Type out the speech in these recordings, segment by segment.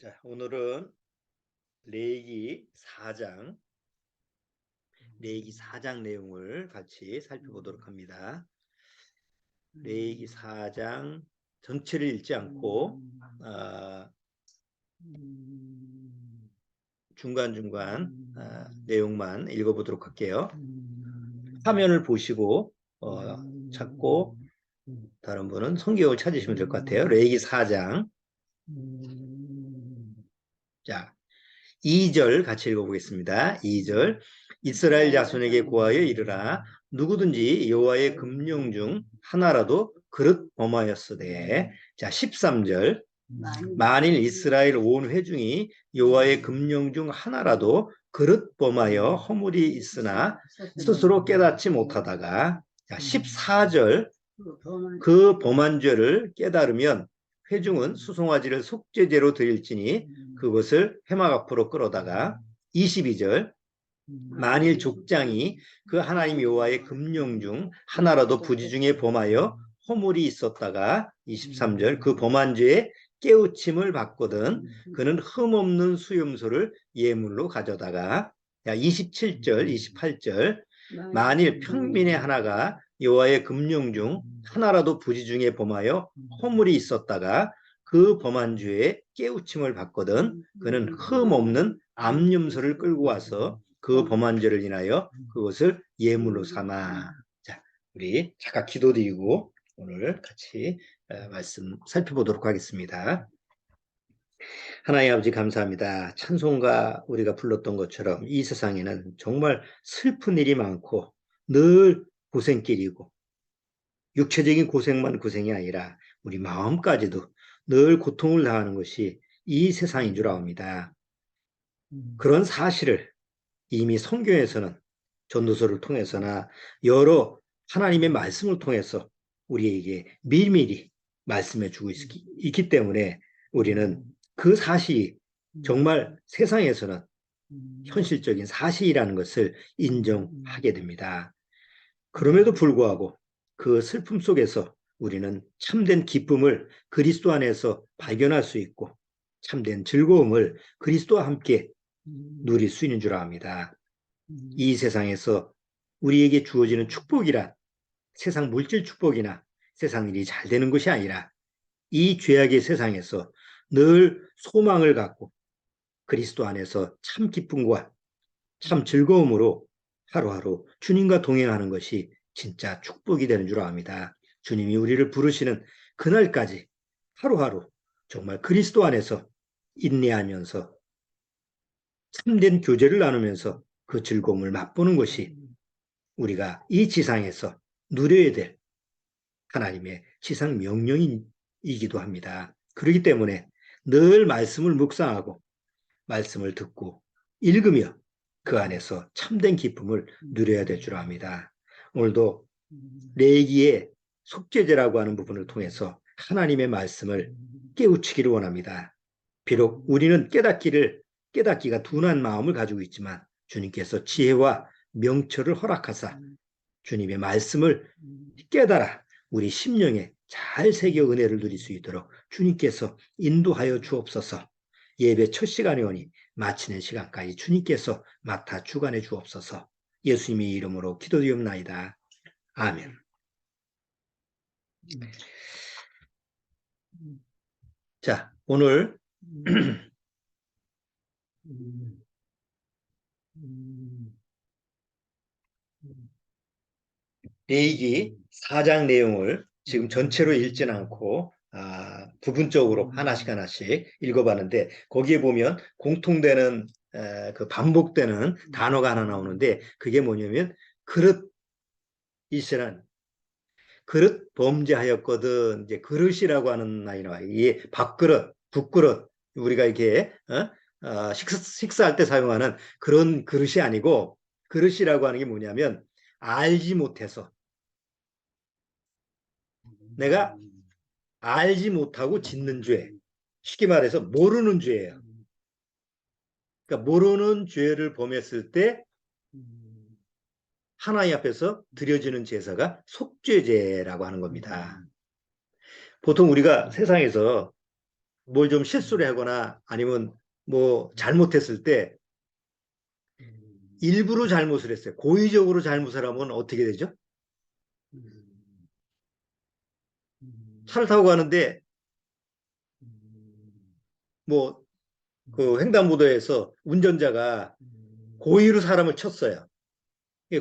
자, 오늘은 레위기 4장, 레위기 4장 내용을 같이 살펴보도록 합니다. 레위기 4장 전체를 읽지 않고 중간중간 내용만 읽어보도록 할게요. 화면을 보시고 찾고 다른 분은 성경을 찾으시면 될 것 같아요. 레위기 4장. 자, 2절 같이 읽어보겠습니다. 2절. 이스라엘 자손에게 고하여 이르라. 누구든지 여호와의 금령 중 하나라도 그릇 범하였으되. 자, 13절. 만일 이스라엘 온 회중이 여호와의 금령 중 하나라도 그릇 범하여 허물이 있으나 스스로 깨닫지 못하다가. 자, 14절. 그 범한 죄를 깨달으면 회중은 수송아지를 속죄제로 드릴지니 그것을 회막 앞으로 끌어다가. 22절. 만일 족장이 그 하나님 여호와의 금령 중 하나라도 부지 중에 범하여 허물이 있었다가. 23절. 그 범한 죄에 깨우침을 받거든 그는 흠없는 수염소를 예물로 가져다가. 27절 28절. 만일 평민의 하나가 여호와의 금령 중 하나라도 부지 중에 범하여 허물이 있었다가 그 범한 죄에 깨우침을 받거든 그는 흠없는 암염소를 끌고 와서 그 범한 죄를 인하여 그것을 예물로 삼아. 자, 우리 잠깐 기도드리고 오늘 같이 말씀 살펴보도록 하겠습니다. 하나님 아버지 감사합니다. 찬송가 우리가 불렀던 것처럼 이 세상에는 정말 슬픈 일이 많고 늘 고생길이고 육체적인 고생만 고생이 아니라 우리 마음까지도 늘 고통을 당하는 것이 이 세상인 줄 압니다. 그런 사실을 이미 성경에서는 전도서를 통해서나 여러 하나님의 말씀을 통해서 우리에게 미리미리 말씀해 주고 있기 때문에 우리는 그 사실이 정말 세상에서는 현실적인 사실이라는 것을 인정하게 됩니다. 그럼에도 불구하고 그 슬픔 속에서 우리는 참된 기쁨을 그리스도 안에서 발견할 수 있고 참된 즐거움을 그리스도와 함께 누릴 수 있는 줄 압니다. 이 세상에서 우리에게 주어지는 축복이란 세상 물질 축복이나 세상 일이 잘 되는 것이 아니라 이 죄악의 세상에서 늘 소망을 갖고 그리스도 안에서 참 기쁨과 참 즐거움으로 하루하루 주님과 동행하는 것이 진짜 축복이 되는 줄 압니다. 주님이 우리를 부르시는 그날까지 하루하루 정말 그리스도 안에서 인내하면서 참된 교제를 나누면서 그 즐거움을 맛보는 것이 우리가 이 지상에서 누려야 될 하나님의 지상 명령이기도 합니다. 그렇기 때문에 늘 말씀을 묵상하고 말씀을 듣고 읽으며 그 안에서 참된 기쁨을 누려야 될 줄 압니다. 오늘도 레위기의 속죄제라고 하는 부분을 통해서 하나님의 말씀을 깨우치기를 원합니다. 비록 우리는 깨닫기가 둔한 마음을 가지고 있지만 주님께서 지혜와 명철을 허락하사 주님의 말씀을 깨달아 우리 심령에 잘 새겨 은혜를 누릴 수 있도록 주님께서 인도하여 주옵소서. 예배 첫 시간에 오니 마치는 시간까지 주님께서 맡아 주관해 주옵소서. 예수님의 이름으로 기도드리옵나이다. 아멘. 자, 오늘 레위기 4장 내용을 지금 전체로 읽지는 않고 부분적으로 하나씩 읽어봤는데 거기에 보면 공통되는 그 반복되는 단어가 하나 나오는데 그게 뭐냐면 그릇이라는 그릇 범죄하였거든. 이제 그릇이라고 하는 말이 나와요. 이게 밥그릇, 국그릇 우리가 이렇게 식사할 때 사용하는 그런 그릇이 아니고 그릇이라고 하는 게 뭐냐면 알지 못해서 내가 알지 못하고 짓는 죄. 쉽게 말해서 모르는 죄예요. 그러니까 모르는 죄를 범했을 때 하나님 앞에서 드려지는 제사가 속죄제라고 하는 겁니다. 보통 우리가 세상에서 뭘 좀 실수를 하거나 아니면 뭐 잘못했을 때 일부러 잘못을 했어요. 고의적으로 잘못을 하면 어떻게 되죠? 차를 타고 가는데 뭐 그 횡단보도에서 운전자가 고의로 사람을 쳤어요.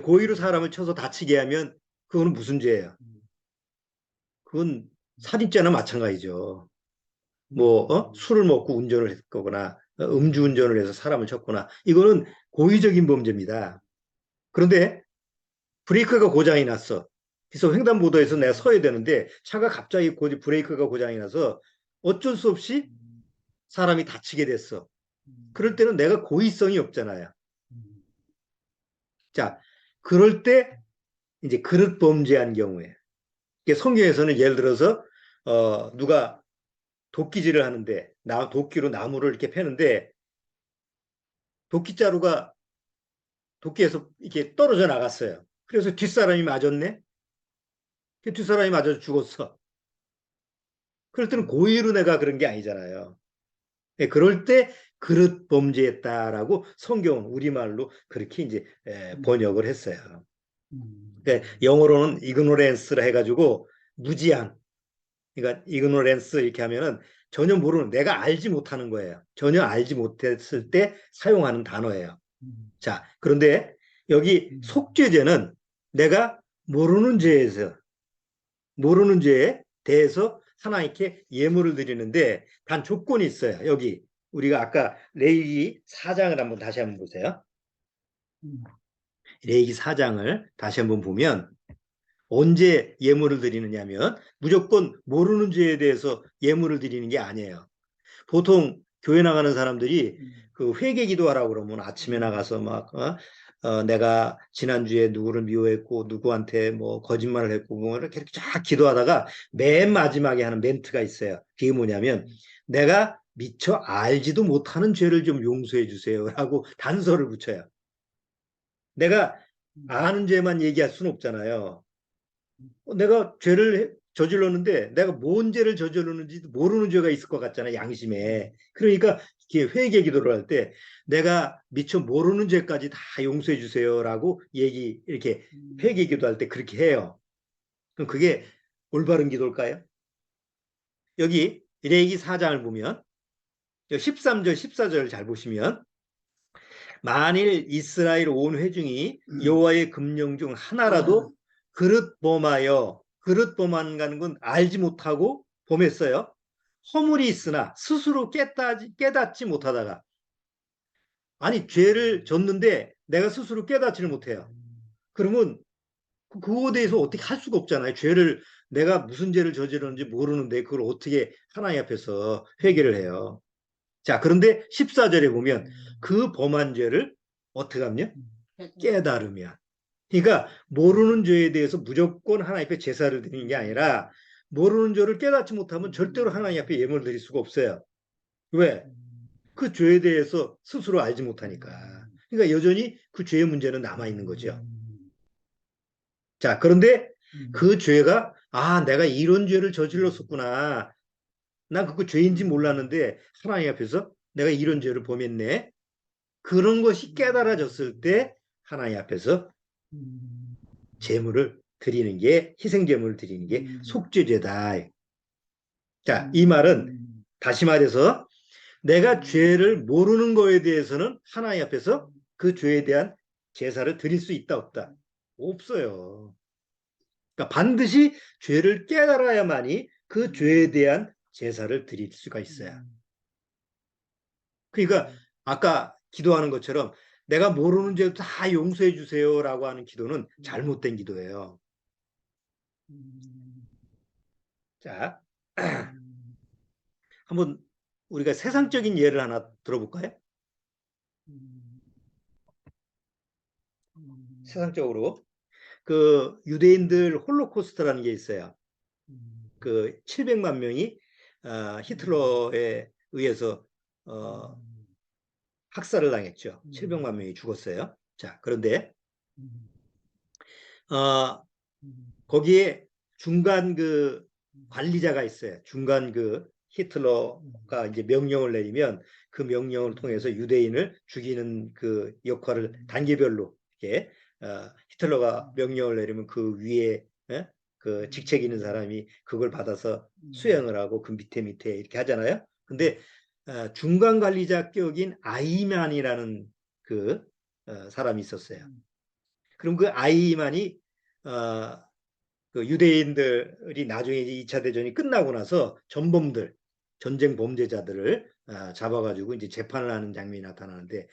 고의로 사람을 쳐서 다치게 하면 그거는 무슨 죄예요? 그건 살인죄나 마찬가지죠. 뭐 술을 먹고 운전을 했거나 음주운전을 해서 사람을 쳤거나 이거는 고의적인 범죄입니다. 그런데 브레이크가 고장이 났어. 그래서 횡단보도에서 내가 서야 되는데 차가 갑자기 브레이크가 고장이 나서 어쩔 수 없이 사람이 다치게 됐어. 그럴 때는 내가 고의성이 없잖아요. 자, 그럴 때 이제 그릇 범죄한 경우에 성경에서는 예를 들어서 누가 도끼질을 하는데 도끼로 나무를 이렇게 패는데 도끼자루가 도끼에서 이렇게 떨어져 나갔어요. 그래서 뒷사람이 맞았네. 그 뒷사람이 맞아서 죽었어. 그럴 때는 고의로 내가 그런 게 아니잖아요. 그럴 때 그릇 범죄했다라고 성경은 우리말로 그렇게 이제 번역을 했어요. 영어로는 ignorance라 해가지고 무지한. 그러니까 ignorance 이렇게 하면은 전혀 모르는 내가 알지 못하는 거예요. 전혀 알지 못했을 때 사용하는 단어예요. 자, 그런데 여기 속죄죄는 내가 모르는 죄에 대해서 하나님께 예물을 드리는데 단 조건이 있어요. 여기 우리가 아까 레위기 4장을 한번 다시 한번 보세요. 레위기 4장을 다시 한번 보면 언제 예물을 드리느냐면 무조건 모르는 죄에 대해서 예물을 드리는 게 아니에요. 보통 교회 나가는 사람들이 그 회개 기도하라고 그러면 아침에 나가서 막 내가 지난주에 누구를 미워했고 누구한테 뭐 거짓말을 했고 뭐 이렇게 쫙 기도하다가 맨 마지막에 하는 멘트가 있어요. 그게 뭐냐면 내가 미처 알지도 못하는 죄를 좀 용서해 주세요라고 단서를 붙여요. 내가 아는 죄만 얘기할 수는 없잖아요. 내가 죄를 저질렀는데 내가 뭔 죄를 저질렀는지도 모르는 죄가 있을 것 같잖아요. 양심에. 그러니까 회개 기도를 할 때 내가 미처 모르는 죄까지 다 용서해 주세요라고 이렇게 회개 기도할 때 그렇게 해요. 그럼 그게 올바른 기도일까요? 여기 레위기 4장을 보면 13절, 14절 잘 보시면 만일 이스라엘 온 회중이 여호와의 금령 중 하나라도 그릇 범하는 건 알지 못하고 범했어요. 허물이 있으나 스스로 깨닫지 못하다가 아니 죄를 졌는데 내가 스스로 깨닫지를 못해요. 그러면 그거에 대해서 어떻게 할 수가 없잖아요. 내가 무슨 죄를 저질렀는지 모르는데 그걸 어떻게 하나님 앞에서 회개를 해요. 자, 그런데 14절에 보면 그 범한 죄를 어떻게 하면 깨달으면. 그러니까 모르는 죄에 대해서 무조건 하나님 앞에 제사를 드리는 게 아니라 모르는 죄를 깨닫지 못하면 절대로 하나님 앞에 예물을 드릴 수가 없어요. 왜? 그 죄에 대해서 스스로 알지 못하니까. 그러니까 여전히 그 죄의 문제는 남아있는 거죠. 자, 그런데 그 죄가 내가 이런 죄를 저질렀었구나. 난 그거 죄인지 몰랐는데 하나님 앞에서 내가 이런 죄를 범했네. 그런 것이 깨달아졌을 때 하나님 앞에서 희생 제물을 드리는 게 속죄죄다. 자, 이 말은 다시 말해서 내가 죄를 모르는 거에 대해서는 하나님 앞에서 그 죄에 대한 제사를 드릴 수 있다 없다? 없어요. 그러니까 반드시 죄를 깨달아야만이 그 죄에 대한 제사를 드릴 수가 있어요. 그러니까 아까 기도하는 것처럼 내가 모르는 죄도 다 용서해 주세요라고 하는 기도는 잘못된 기도예요. 자, 한번 우리가 세상적인 예를 하나 들어볼까요? 세상적으로 그 유대인들 홀로코스트라는 게 있어요. 그 700만 명이 히틀러에 의해서 학살을 당했죠. 700만 명이 죽었어요. 자, 그런데 거기에 중간 그 관리자가 있어요. 중간 그 히틀러가 이제 명령을 내리면 그 명령을 통해서 유대인을 죽이는 그 역할을 단계별로 이렇게 히틀러가 명령을 내리면 그 위에 그 직책 있는 사람이 그걸 받아서 수행을 하고 그 밑에 이렇게 하잖아요. 근데 중간 관리자격인 아이만이라는 그 사람이 있었어요. 그럼 그 아이만이 그 유대인들이 나중에 2차 대전이 끝나고 나서 전범들, 전쟁 범죄자들을 잡아가지고 이제 재판을 하는 장면이 나타나는데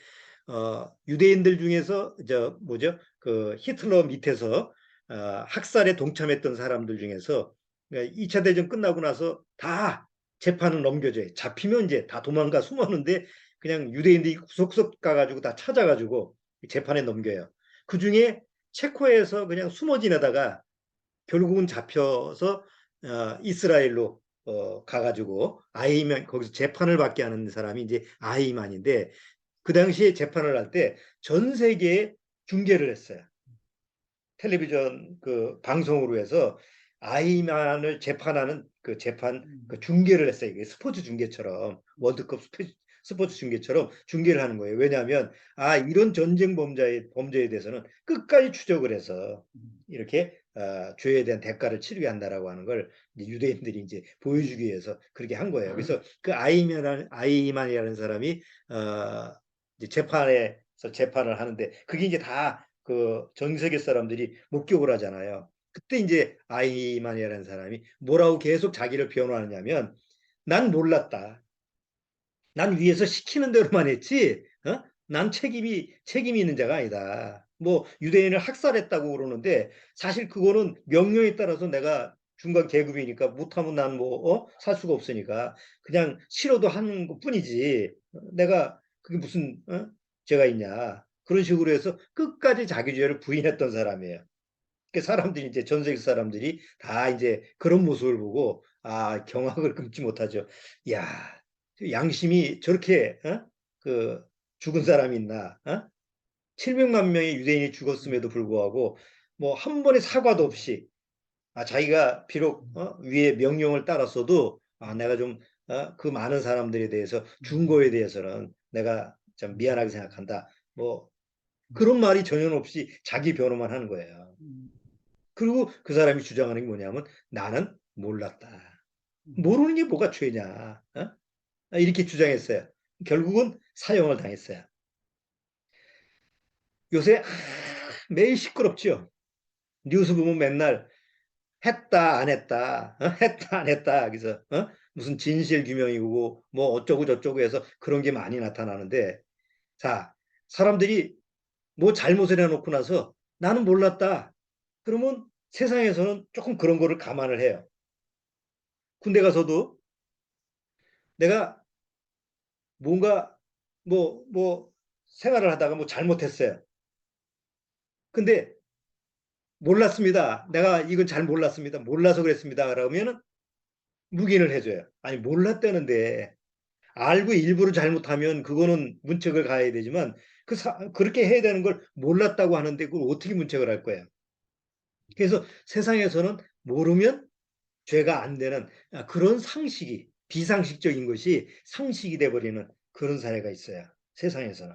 유대인들 중에서 저 뭐죠? 그 히틀러 밑에서 학살에 동참했던 사람들 중에서 2차 대전 끝나고 나서 다 재판을 넘겨줘요. 잡히면 이제 다 도망가 숨었는데 그냥 유대인들이 구석구석 가가지고 다 찾아가지고 재판에 넘겨요. 그 중에 체코에서 그냥 숨어 지내다가 결국은 잡혀서 이스라엘로 가가지고 아이만 거기서 재판을 받게 하는 사람이 이제 아이만인데 그 당시에 재판을 할 때 전 세계에 중계를 했어요. 텔레비전 그 방송으로 해서 아이만을 재판하는 그 재판 그 중계를 했어요. 이게 스포츠 중계처럼 월드컵 스포츠 중계처럼 중계를 하는 거예요. 왜냐하면 이런 전쟁 범죄에 대해서는 끝까지 추적을 해서 이렇게 죄에 대한 대가를 치르게 한다라고 하는 걸 이제 유대인들이 이제 보여주기 위해서 그렇게 한 거예요. 그래서 그 아이만이라는 사람이 이제 재판에서 재판을 하는데 그게 이제 다 그 전 세계 사람들이 목격을 하잖아요. 그때 이제 아이만이라는 사람이 뭐라고 계속 자기를 변호하느냐면 난 몰랐다. 난 위에서 시키는 대로만 했지. 난 책임이 있는 자가 아니다. 뭐 유대인을 학살했다고 그러는데 사실 그거는 명령에 따라서 내가 중간 계급이니까 못하면 난 뭐 살 수가 없으니까 그냥 싫어도 하는 것뿐이지. 내가 그게 무슨 죄가 있냐. 그런 식으로 해서 끝까지 자기 죄를 부인했던 사람이에요. 그 사람들이 이제 전 세계 사람들이 다 이제 그런 모습을 보고 경악을 금치 못하죠. 야, 양심이 저렇게 그 죽은 사람이 있나? 700만 명의 유대인이 죽었음에도 불구하고 뭐 한 번의 사과도 없이 자기가 비록 위에 명령을 따랐어도 내가 좀 그 많은 사람들에 대해서 준 거에 대해서는 내가 좀 미안하게 생각한다. 뭐 그런 말이 전혀 없이 자기 변호만 하는 거예요. 그리고 그 사람이 주장하는 게 뭐냐면 나는 몰랐다. 모르는 게 뭐가 죄냐. 이렇게 주장했어요. 결국은 사형을 당했어요. 요새 매일 시끄럽죠. 뉴스 보면 맨날 했다 안 했다 했다 안 했다 그래서 무슨 진실 규명이고 뭐 어쩌고 저쩌고 해서 그런 게 많이 나타나는데 자 사람들이 뭐 잘못을 해놓고 나서 나는 몰랐다. 그러면 세상에서는 조금 그런 거를 감안을 해요. 군대 가서도 내가 뭔가 뭐 생활을 하다가 뭐 잘못했어요. 근데 몰랐습니다. 내가 이건 잘 몰랐습니다. 몰라서 그랬습니다. 그러면은 묵인을 해줘요. 아니 몰랐다는데 알고 일부러 잘못하면 그거는 문책을 가해야 되지만 그렇게 해야 되는 걸 몰랐다고 하는데 그걸 어떻게 문책을 할 거예요. 그래서 세상에서는 모르면 죄가 안 되는 그런 상식이 비상식적인 것이 상식이 돼버리는 그런 사례가 있어요. 세상에서는.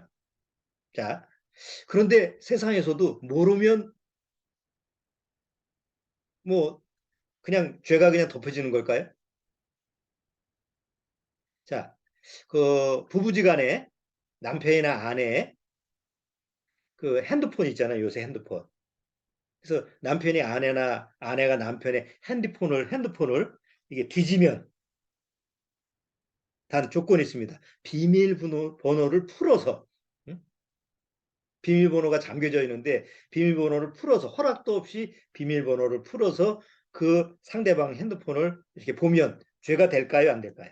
자, 그런데 세상에서도 모르면 뭐 그냥 죄가 그냥 덮어지는 걸까요? 자, 그 부부지간에 남편이나 아내 그 핸드폰 있잖아요. 요새 핸드폰. 그래서 남편이 아내나 아내가 남편의 핸드폰을 이게 뒤지면 단 조건이 있습니다. 비밀번호를 풀어서 비밀번호가 잠겨져 있는데 비밀번호를 풀어서 허락도 없이 비밀번호를 풀어서 그 상대방 핸드폰을 이렇게 보면 죄가 될까요? 안 될까요?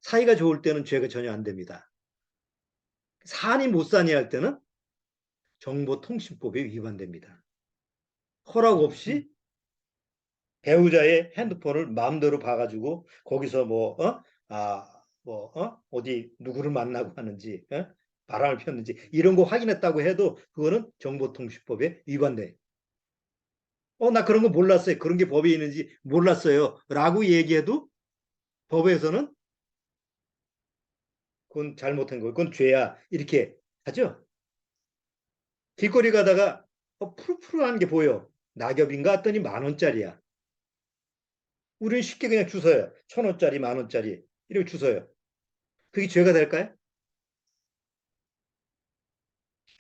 사이가 좋을 때는 죄가 전혀 안 됩니다. 사니 못 사니 할 때는 정보통신법에 위반됩니다. 허락 없이 배우자의 핸드폰을 마음대로 봐가지고 거기서 어디 누구를 만나고 하는지, 바람을 폈는지 이런 거 확인했다고 해도 그거는 정보통신법에 위반돼. 나 그런 거 몰랐어요. 그런 게 법에 있는지 몰랐어요. 라고 얘기해도 법에서는 그건 잘못한 거예요. 그건 죄야. 이렇게 하죠. 길거리 가다가 푸르푸르한 게 보여. 낙엽인가 했더니 10,000원짜리야. 우리는 쉽게 그냥 주워요. 1,000원짜리, 10,000원짜리. 이렇게 주워요. 그게 죄가 될까요?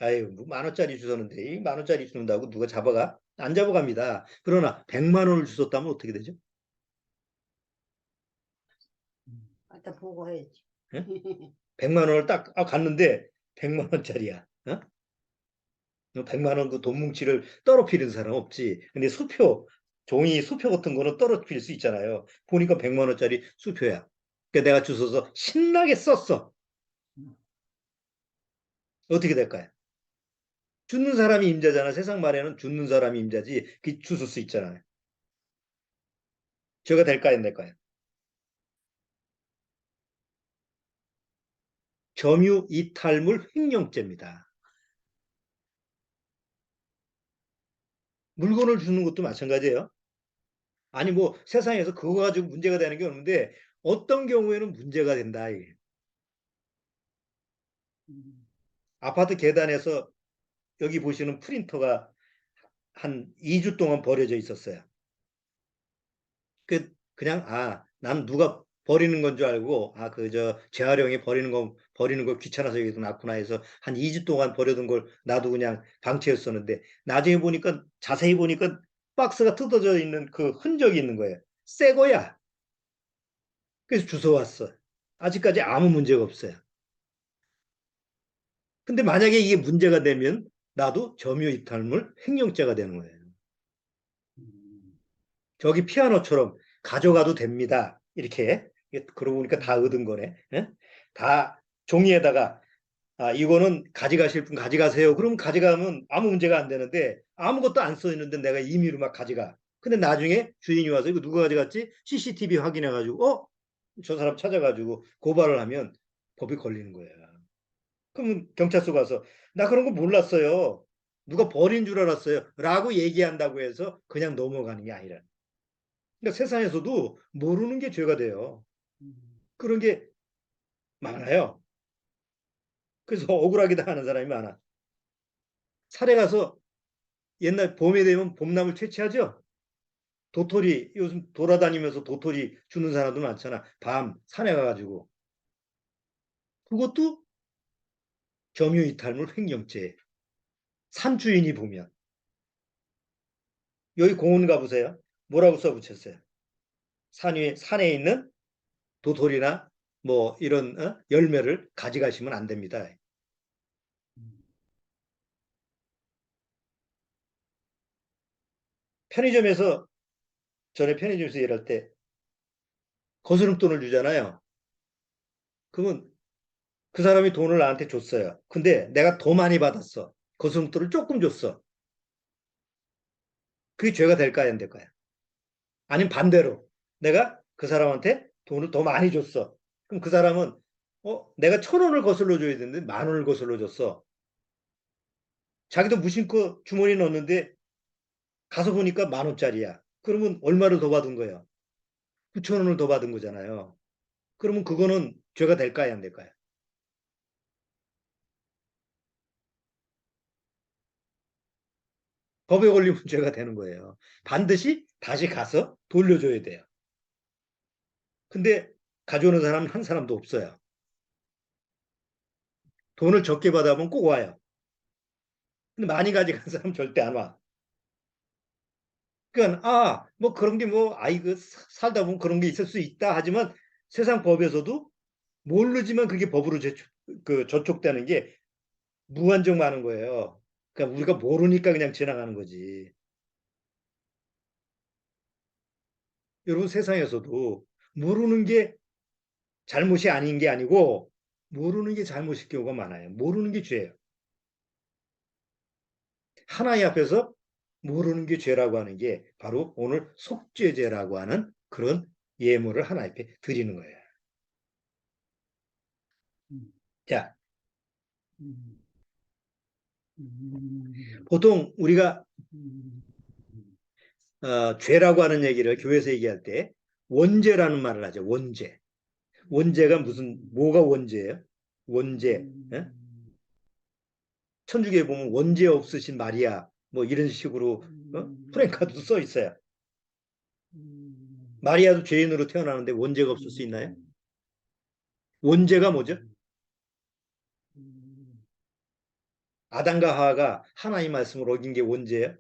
아유, 뭐 10,000원짜리 주웠는데 이 10,000원짜리 주는다고 누가 잡아가? 안 잡아갑니다. 그러나 100만 원을 주웠다면 어떻게 되죠? 갖다 보고해야지. 예? 100만 원을 딱 갔는데 100만 원짜리야. 어? 100만 원 그 돈 뭉치를 떨어뜨리는 사람 없지. 근데 수표, 종이 수표 같은 거는 떨어뜨릴 수 있잖아요. 보니까 100만 원짜리 수표야. 그러니까 내가 주워서 신나게 썼어. 어떻게 될까요? 죽는 사람이 임자잖아. 세상 말에는 죽는 사람이 임자지. 그 주술 수 있잖아요. 죄가 될까요, 안 될까요? 점유 이탈물 횡령죄입니다. 물건을 주는 것도 마찬가지예요. 아니 뭐 세상에서 그거 가지고 문제가 되는 게 없는데 어떤 경우에는 문제가 된다. 이게. 음. 아파트 계단에서 여기 보시는 프린터가 한 2주 동안 버려져 있었어요. 그냥 난 누가 버리는 건 줄 알고 그 저 재활용에 버리는 거 귀찮아서 여기서 놨구나 해서 한 2주 동안 버려둔 걸 나도 그냥 방치했었는데 나중에 보니까 자세히 보니까 박스가 뜯어져 있는 그 흔적이 있는 거예요. 새 거야. 그래서 주워왔어. 아직까지 아무 문제가 없어요. 근데 만약에 이게 문제가 되면 나도 점유이탈물 횡령죄가 되는 거예요. 음. 저기 피아노처럼 가져가도 됩니다. 이렇게. 그러고 보니까 다 얻은 거네. 예? 다 종이에다가 이거는 가져가실 분 가져가세요. 그럼 가져가면 아무 문제가 안 되는데 아무것도 안 써 있는데 내가 임의로 막 가져가. 근데 나중에 주인이 와서 이거 누가 가져갔지? CCTV 확인해가지고 저 사람 찾아가지고 고발을 하면 법이 걸리는 거야. 그럼 경찰서 가서 나 그런 거 몰랐어요. 누가 버린 줄 알았어요. 라고 얘기한다고 해서 그냥 넘어가는 게 아니라. 그러니까 세상에서도 모르는 게 죄가 돼요. 음. 그런 게 많아요. 그래서 억울하게 당하는 사람이 많아. 산에 가서 옛날 봄이 되면 봄나물 채취하죠? 도토리, 요즘 돌아다니면서 도토리 주는 사람도 많잖아. 밤 산에 가가지고. 그것도 점유이탈물 횡령죄. 산주인이 보면. 여기 공원 가보세요. 뭐라고 써붙였어요? 산에 있는 도토리나 뭐 이런 열매를 가져가시면 안 됩니다. 음. 편의점에서 전에 편의점에서 일할 때 거스름돈을 주잖아요. 그러면 그 사람이 돈을 나한테 줬어요. 근데 내가 더 많이 받았어. 거스름돈을 조금 줬어. 그게 죄가 될까요, 안 될까요? 아니면 반대로 내가 그 사람한테 돈을 더 많이 줬어. 그럼 그 사람은 내가 1,000원을 거슬러 줘야 되는데 10,000원을 거슬러 줬어. 자기도 무심코 주머니에 넣었는데 가서 보니까 10,000원짜리야. 그러면 얼마를 더 받은 거예요? 9,000원을 더 받은 거잖아요. 그러면 그거는 죄가 될까요, 안 될까요? 법에 걸리면 죄가 되는 거예요. 반드시 다시 가서 돌려줘야 돼요. 근데 가져오는 사람은 한 사람도 없어요. 돈을 적게 받아보면 꼭 와요. 근데 많이 가져간 사람 절대 안 와. 그러니까 뭐 그런 게 뭐 그 살다 보면 그런 게 있을 수 있다 하지만 세상 법에서도 모르지만 그게 법으로 저촉되는 게 무한정 많은 거예요. 그러니까 우리가 모르니까 그냥 지나가는 거지. 여러분 세상에서도 모르는 게 잘못이 아닌 게 아니고 모르는 게 잘못일 경우가 많아요. 모르는 게 죄예요. 하나님 앞에서 모르는 게 죄라고 하는 게 바로 오늘 속죄죄라고 하는 그런 예물을 하나님 앞에 드리는 거예요. 음. 자, 음. 음. 보통 우리가 음. 죄라고 하는 얘기를 교회에서 얘기할 때 원죄라는 말을 하죠. 원죄. 원죄가 뭐가 원죄예요? 원죄. 예? 천주교에 보면 원죄 없으신 마리아 뭐 이런 식으로 프랭카드도 써 있어요. 마리아도 죄인으로 태어나는데 원죄가 없을 수 있나요? 원죄가 뭐죠? 아담과 하와가 하나님 말씀을 어긴 게 원죄예요.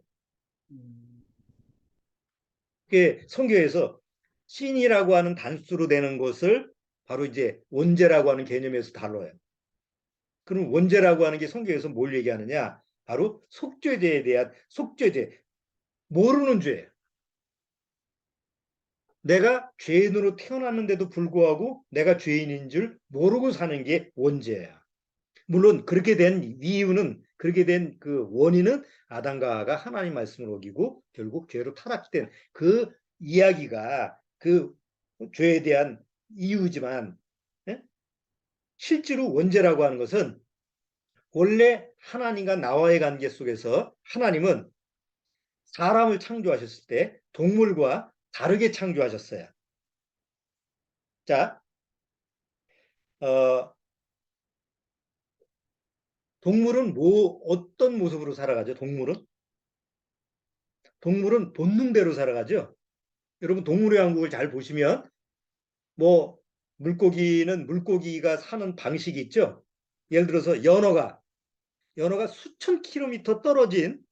그게 성경에서 신이라고 하는 단수로 되는 것을 바로 이제 원죄라고 하는 개념에서 다뤄요. 그럼 원죄라고 하는 게 성경에서 뭘 얘기하느냐? 바로 속죄죄에 대한 속죄죄, 모르는 죄예요. 내가 죄인으로 태어났는데도 불구하고 내가 죄인인 줄 모르고 사는 게 원죄야. 물론 그렇게 된 이유는 그렇게 된 그 원인은 아담과 하와가 하나님 말씀을 어기고 결국 죄로 타락된 그 이야기가 그 죄에 대한 이유지만 예? 실제로 원죄라고 하는 것은 원래 하나님과 나와의 관계 속에서 하나님은 사람을 창조하셨을 때 동물과 다르게 창조하셨어요. 자, 어, 동물은 어떤 모습으로 살아가죠? 동물은 본능대로 살아가죠. 여러분 동물의 왕국을 잘 보시면 뭐 물고기는 물고기가 사는 방식이 있죠. 예를 들어서 연어가 수천 킬로미터 떨어진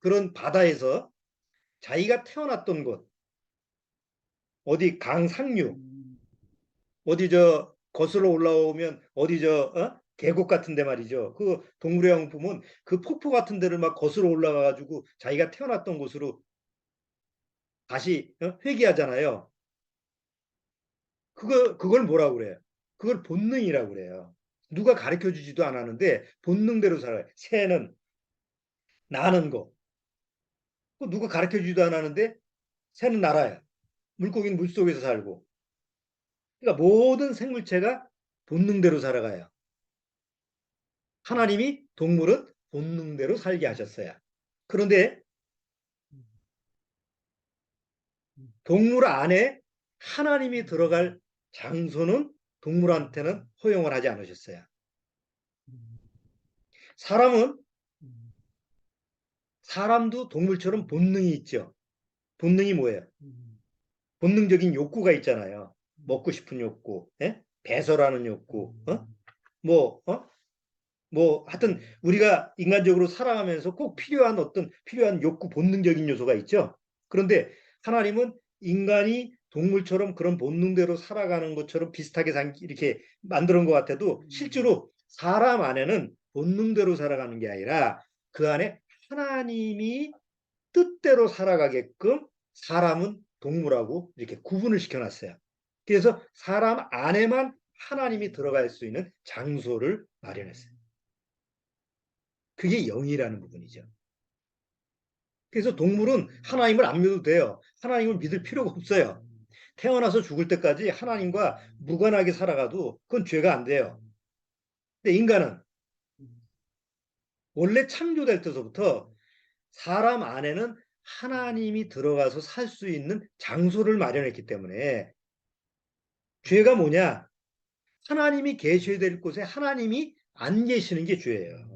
그런 바다에서 자기가 태어났던 곳, 어디 강 상류, 어디 저 거슬러 올라오면 어디 저 계곡 같은 데 말이죠. 그 동물의 왕국 보면 그 폭포 같은 데를 막 거슬러 올라가 가지고 자기가 태어났던 곳으로 다시 회귀하잖아요. 그걸 뭐라고 그래요? 그걸 본능이라고 그래요. 누가 가르쳐 주지도 않았는데 본능대로 살아요. 새는 나는 거. 누가 가르쳐 주지도 않았는데 새는 날아요. 물고기는 물속에서 살고. 그러니까 모든 생물체가 본능대로 살아가요. 하나님이 동물은 본능대로 살게 하셨어요. 그런데 동물 안에 하나님이 들어갈 장소는 동물한테는 허용을 하지 않으셨어요. 사람은 사람도 동물처럼 본능이 있죠. 본능이 뭐예요? 본능적인 욕구가 있잖아요. 먹고 싶은 욕구, 예? 배설하는 욕구, 뭐, 하여튼 우리가 인간적으로 살아가면서 꼭 필요한 욕구, 본능적인 요소가 있죠. 그런데 하나님은 인간이 동물처럼 그런 본능대로 살아가는 것처럼 비슷하게 이렇게 만드는 것 같아도 실제로 사람 안에는 본능대로 살아가는 게 아니라 그 안에 하나님이 뜻대로 살아가게끔 사람은 동물하고 이렇게 구분을 시켜놨어요. 그래서 사람 안에만 하나님이 들어갈 수 있는 장소를 마련했어요. 그게 영이라는 부분이죠. 그래서 동물은 하나님을 안 믿어도 돼요. 하나님을 믿을 필요가 없어요. 태어나서 죽을 때까지 하나님과 무관하게 살아가도 그건 죄가 안 돼요. 근데 인간은 원래 창조될 때서부터 사람 안에는 하나님이 들어가서 살 수 있는 장소를 마련했기 때문에 죄가 뭐냐? 하나님이 계셔야 될 곳에 하나님이 안 계시는 게 죄예요.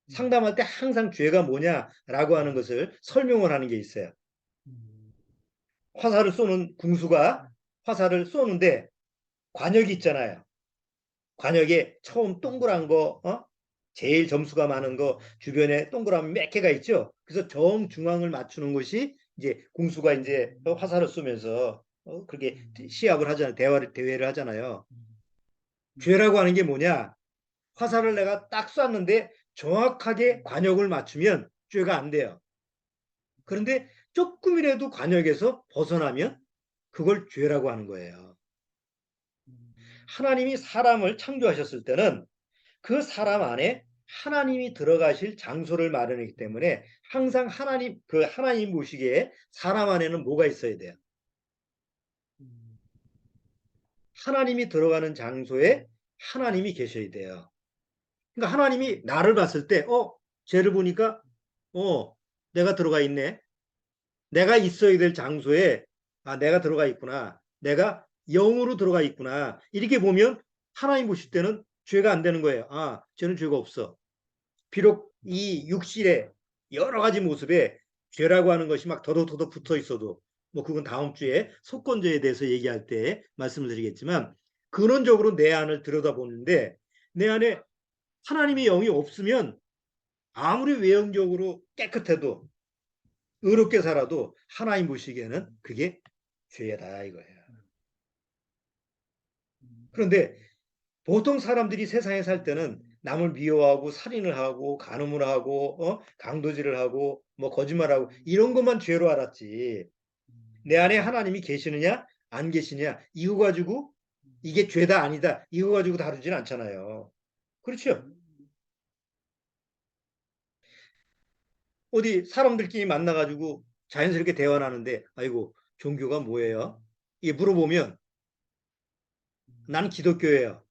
상담할 때 항상 죄가 뭐냐라고 하는 것을 설명을 하는 게 있어요. 화살을 쏘는 궁수가 화살을 쏘는데 관역이 있잖아요. 관역에 처음 동그란 거, 제일 점수가 많은 거 주변에 동그란 몇 개가 있죠. 그래서 정중앙을 맞추는 것이 이제 궁수가 이제 화살을 쏘면서 그렇게 시합을 하잖아요. 대회를 하잖아요. 죄라고 하는 게 뭐냐? 화살을 내가 딱 쐈는데 정확하게 관역을 맞추면 죄가 안 돼요. 그런데 조금이라도 관역에서 벗어나면 그걸 죄라고 하는 거예요. 하나님이 사람을 창조하셨을 때는 그 사람 안에 하나님이 들어가실 장소를 마련했기 때문에 항상 하나님 보시기에 사람 안에는 뭐가 있어야 돼요? 하나님이 들어가는 장소에 하나님이 계셔야 돼요. 그러니까 하나님이 나를 봤을 때, 쟤를 보니까, 어, 내가 들어가 있네. 내가 있어야 될 장소에 내가 들어가 있구나. 내가 영으로 들어가 있구나. 이렇게 보면 하나님 보실 때는 죄가 안 되는 거예요. 쟤는 죄가 없어. 비록 이 육신의 여러 가지 모습에 죄라고 하는 것이 막 더덕더덕 붙어 있어도 뭐 그건 다음 주에 속건죄에 대해서 얘기할 때 말씀을 드리겠지만 근원적으로 내 안을 들여다보는데 내 안에 하나님의 영이 없으면 아무리 외형적으로 깨끗해도 의롭게 살아도 하나님 보시기에는 그게 죄다 이거예요. 그런데 보통 사람들이 세상에 살 때는 남을 미워하고 살인을 하고 간음을 하고 강도질을 하고 뭐 거짓말하고 이런 것만 죄로 알았지. 내 안에 하나님이 계시느냐 안 계시냐 이거 가지고 이게 죄다 아니다 이거 가지고 다루진 않잖아요. 그렇죠? 어디 사람들끼리 만나가지고 자연스럽게 대화를 하는데 아이고 종교가 뭐예요? 이게 물어보면 난 기독교예요.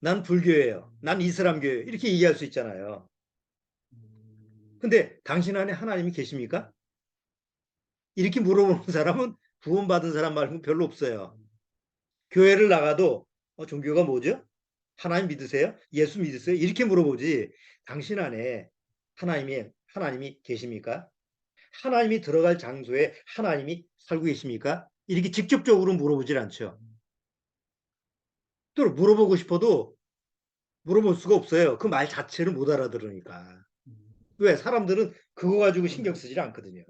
난 불교예요. 난 이슬람교예요. 이렇게 얘기할 수 있잖아요. 근데 당신 안에 하나님이 계십니까? 이렇게 물어보는 사람은 구원받은 사람 말고 별로 없어요. 교회를 나가도 종교가 뭐죠? 하나님 믿으세요? 예수 믿으세요? 이렇게 물어보지. 당신 안에 하나님이 계십니까? 하나님이 들어갈 장소에 하나님이 살고 계십니까? 이렇게 직접적으로 물어보질 않죠. 또 물어보고 싶어도 물어볼 수가 없어요. 그 말 자체를 못 알아들으니까. 왜? 사람들은 그거 가지고 신경 쓰질 않거든요.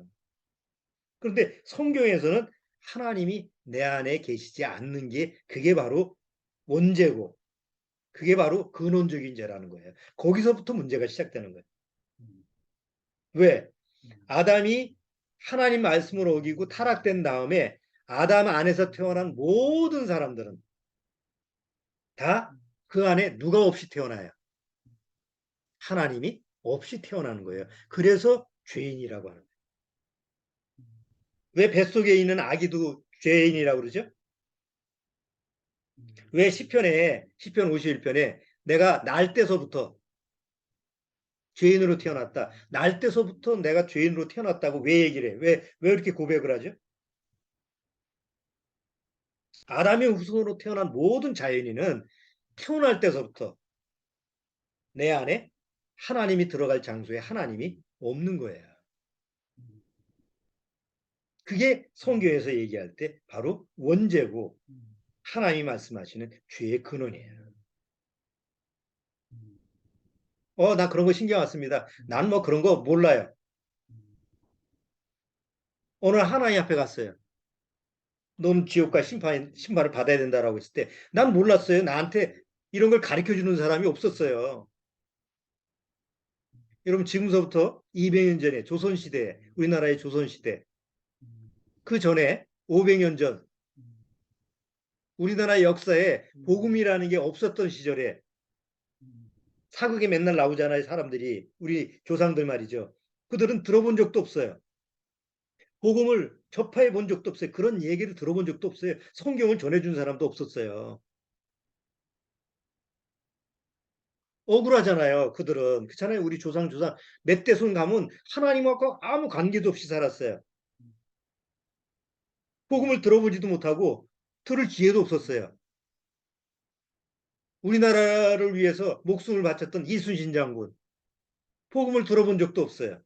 그런데 성경에서는 하나님이 내 안에 계시지 않는 게 그게 바로 원죄고 그게 바로 근원적인 죄라는 거예요. 거기서부터 문제가 시작되는 거예요. 왜? 아담이 하나님 말씀을 어기고 타락된 다음에 아담 안에서 태어난 모든 사람들은 다 그 안에 누가 없이 태어나요? 하나님이 없이 태어나는 거예요. 그래서 죄인이라고 하는 거예요. 왜 뱃속에 있는 아기도 죄인이라고 그러죠? 왜 시편 51편에 내가 날 때서부터 죄인으로 태어났다. 날 때서부터 내가 죄인으로 태어났다고 왜 얘기를 해? 왜 이렇게 고백을 하죠? 아담의 후손으로 태어난 모든 자연인은 태어날 때서부터 내 안에 하나님이 들어갈 장소에 하나님이 없는 거예요. 그게 성경에서 얘기할 때 바로 원죄고 하나님이 말씀하시는 죄의 근원이에요. 나 그런 거 신경 안 씁니다. 난 뭐 그런 거 몰라요. 오늘 하나님 앞에 갔어요. 너는 지옥과 심판을 받아야 된다라고 했을 때 난 몰랐어요. 나한테 이런 걸 가르쳐 주는 사람이 없었어요. 여러분 지금서부터 200년 전에 조선시대 우리나라의 조선시대 그 전에 500년 전 우리나라 역사에 복음이라는 게 없었던 시절에 사극에 맨날 나오잖아요. 사람들이 우리 조상들 말이죠. 그들은 들어본 적도 없어요. 복음을 접해 본 적도 없어요. 그런 얘기를 들어본 적도 없어요. 성경을 전해준 사람도 없었어요. 억울하잖아요. 그들은. 그렇잖아요. 우리 조상 몇 대손 가면 하나님하고 아무 관계도 없이 살았어요. 복음을 들어보지도 못하고 들을 기회도 없었어요. 우리나라를 위해서 목숨을 바쳤던 이순신 장군. 복음을 들어본 적도 없어요.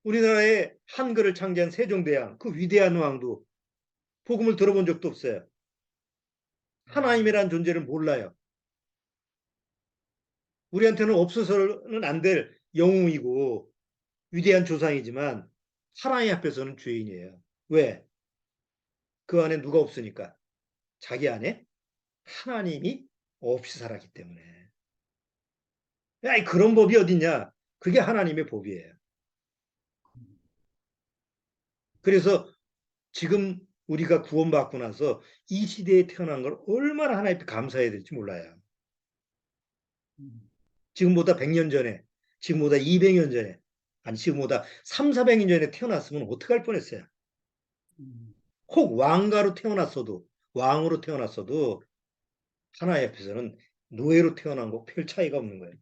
우리나라의 한글을 창제한 세종대왕, 그 위대한 왕도 복음을 들어본 적도 없어요. 하나님이라는 존재를 몰라요. 우리한테는 없어서는 안 될 영웅이고 위대한 조상이지만 하나님 앞에서는 죄인이에요. 왜? 그 안에 누가 없으니까. 자기 안에 하나님이 없이 살았기 때문에. 야, 그런 법이 어딨냐? 그게 하나님의 법이에요. 그래서 지금 우리가 구원받고 나서 이 시대에 태어난 걸 얼마나 하나님께 감사해야 될지 몰라요. 지금보다 100년 전에, 지금보다 200년 전에, 아니 지금보다 3, 400년 전에 태어났으면 어떡할 뻔했어요. 혹 왕으로 태어났어도 하나님 앞에서는 노예로 태어난 거 별 차이가 없는 거예요.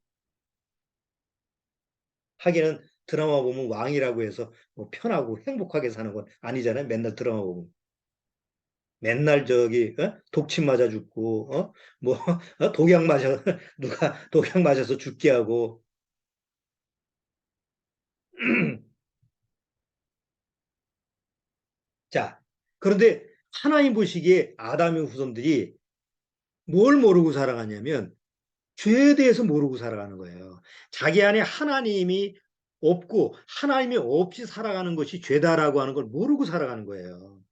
하기는 드라마 보면 왕이라고 해서 뭐 편하고 행복하게 사는 건 아니잖아요. 맨날 드라마 보면. 맨날 저기 독침 맞아 죽고 뭐 독약 맞아 누가 독약 맞아서 죽게 하고 자 그런데 하나님 보시기에 아담의 후손들이 뭘 모르고 살아가냐면 죄에 대해서 모르고 살아가는 거예요. 자기 안에 하나님이 없고 하나님이 없이 살아가는 것이 죄다라고 하는 걸 모르고 살아가는 거예요.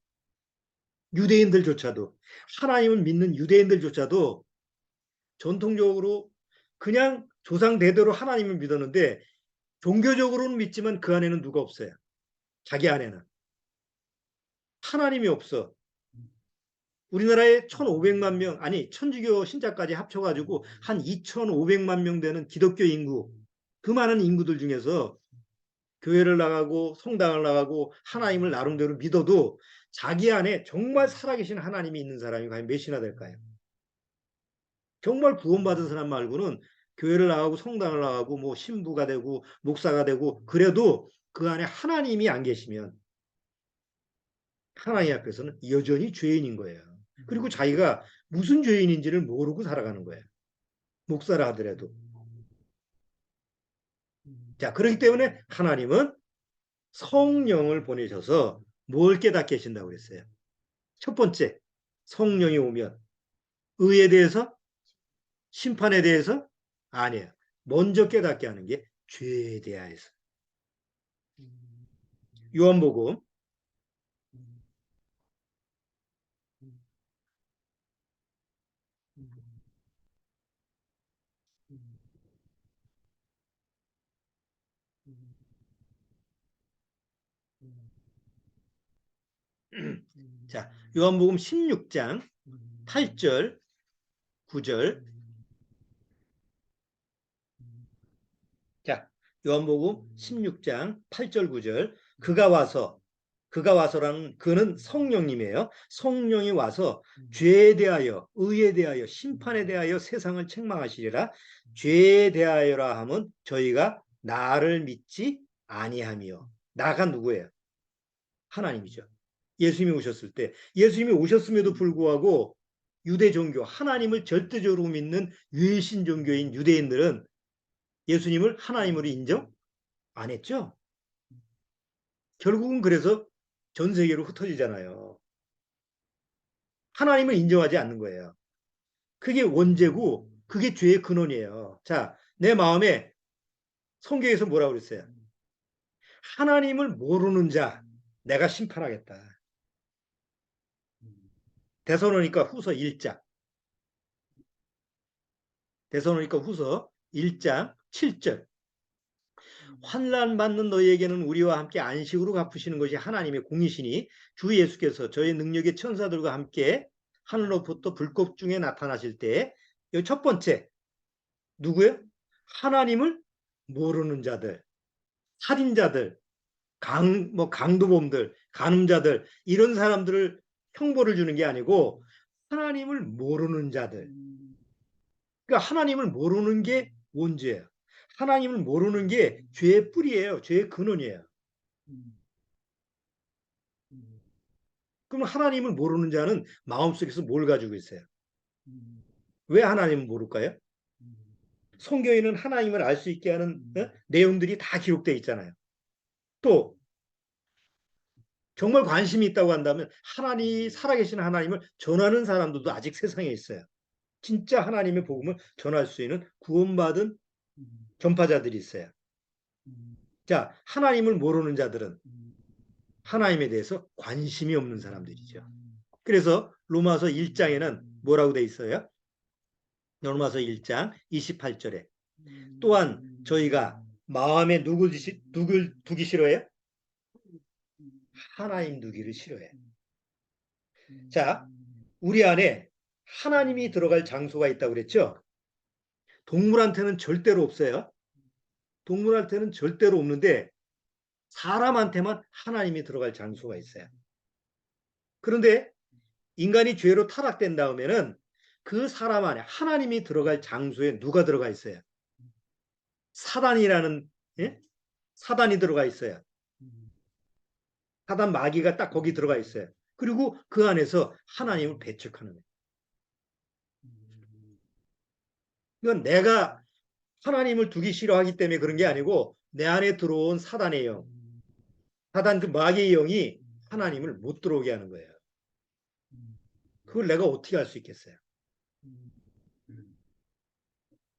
유대인들조차도 하나님을 믿는 유대인들조차도 전통적으로 그냥 조상 대대로 하나님을 믿었는데 종교적으로는 믿지만 그 안에는 누가 없어요. 자기 안에는 하나님이 없어. 우리나라에 1,500만 명, 아니 천주교 신자까지 합쳐가지고 한 2,500만 명 되는 기독교 인구, 그 많은 인구들 중에서 교회를 나가고 성당을 나가고 하나님을 나름대로 믿어도 자기 안에 정말 살아계신 하나님이 있는 사람이 과연 몇이나 될까요? 정말 구원받은 사람 말고는 교회를 나가고 성당을 나가고 뭐 신부가 되고 목사가 되고 그래도 그 안에 하나님이 안 계시면 하나님 앞에서는 여전히 죄인인 거예요. 그리고 자기가 무슨 죄인인지를 모르고 살아가는 거예요. 목사라 하더라도. 자, 그렇기 때문에 하나님은 성령을 보내셔서 뭘 깨닫게 하신다고 그랬어요. 첫 번째, 성령이 오면 의에 대해서 심판에 대해서 아니에요. 먼저 깨닫게 하는 게 죄에 대하여서. 요한복음 16장 8절 9절. 자, 요한복음 16장 8절 9절. 그가 와서라는 그는 성령님이에요. 성령이 와서 죄에 대하여, 의에 대하여, 심판에 대하여 세상을 책망하시리라. 죄에 대하여라 하면 저희가 나를 믿지 아니하며. 나가 누구예요? 하나님이죠. 예수님이 오셨을 때 예수님이 오셨음에도 불구하고 유대 종교 하나님을 절대적으로 믿는 유일신 종교인 유대인들은 예수님을 하나님으로 인정 안 했죠. 결국은 그래서 전 세계로 흩어지잖아요. 하나님을 인정하지 않는 거예요. 그게 원죄고 그게 죄의 근원이에요. 자, 내 마음에 성경에서 뭐라고 그랬어요? 하나님을 모르는 자 내가 심판하겠다. 데살로니가 후서 1장. 데살로니가 후서 1장 7절. 환난 받는 너희에게는 우리와 함께 안식으로 갚으시는 것이 하나님의 공이시니 주 예수께서 저의 능력의 천사들과 함께 하늘로부터 불꽃 중에 나타나실 때 첫 번째 누구예요? 하나님을 모르는 자들, 살인자들, 강도범들, 간음자들 이런 사람들을 형벌을 주는 게 아니고 하나님을 모르는 자들. 그러니까 하나님을 모르는 게 원죄예요. 하나님을 모르는 게 죄의 뿌리예요. 죄의 근원이에요. 그럼 하나님을 모르는 자는 마음속에서 뭘 가지고 있어요? 왜 하나님을 모를까요? 성경에는 하나님을 알 수 있게 하는 내용들이 다 기록되어 있잖아요. 또 정말 관심이 있다고 한다면 하나님 살아계신 하나님을 전하는 사람들도 아직 세상에 있어요. 진짜 하나님의 복음을 전할 수 있는 구원받은 전파자들이 있어요. 자, 하나님을 모르는 자들은 하나님에 대해서 관심이 없는 사람들이죠. 그래서 로마서 1장에는 뭐라고 돼 있어요? 로마서 1장 28절에 또한 저희가 마음에 누굴 두기 싫어해요? 하나님 두기를 싫어해. 자, 우리 안에 하나님이 들어갈 장소가 있다고 그랬죠? 동물한테는 절대로 없어요. 동물한테는 절대로 없는데 사람한테만 하나님이 들어갈 장소가 있어요. 그런데 인간이 죄로 타락된 다음에는 그 사람 안에 하나님이 들어갈 장소에 누가 들어가 있어요? 사단이라는 사단이 들어가 있어요. 음, 사단 마귀가 딱 거기 들어가 있어요. 그리고 그 안에서 하나님을 배척하는 거예요. 음, 이건 내가 하나님을 두기 싫어하기 때문에 그런 게 아니고 내 안에 들어온 사단의 영, 음, 사단 그 마귀의 영이 음, 하나님을 못 들어오게 하는 거예요. 음, 그걸 내가 어떻게 할 수 있겠어요? 음, 음,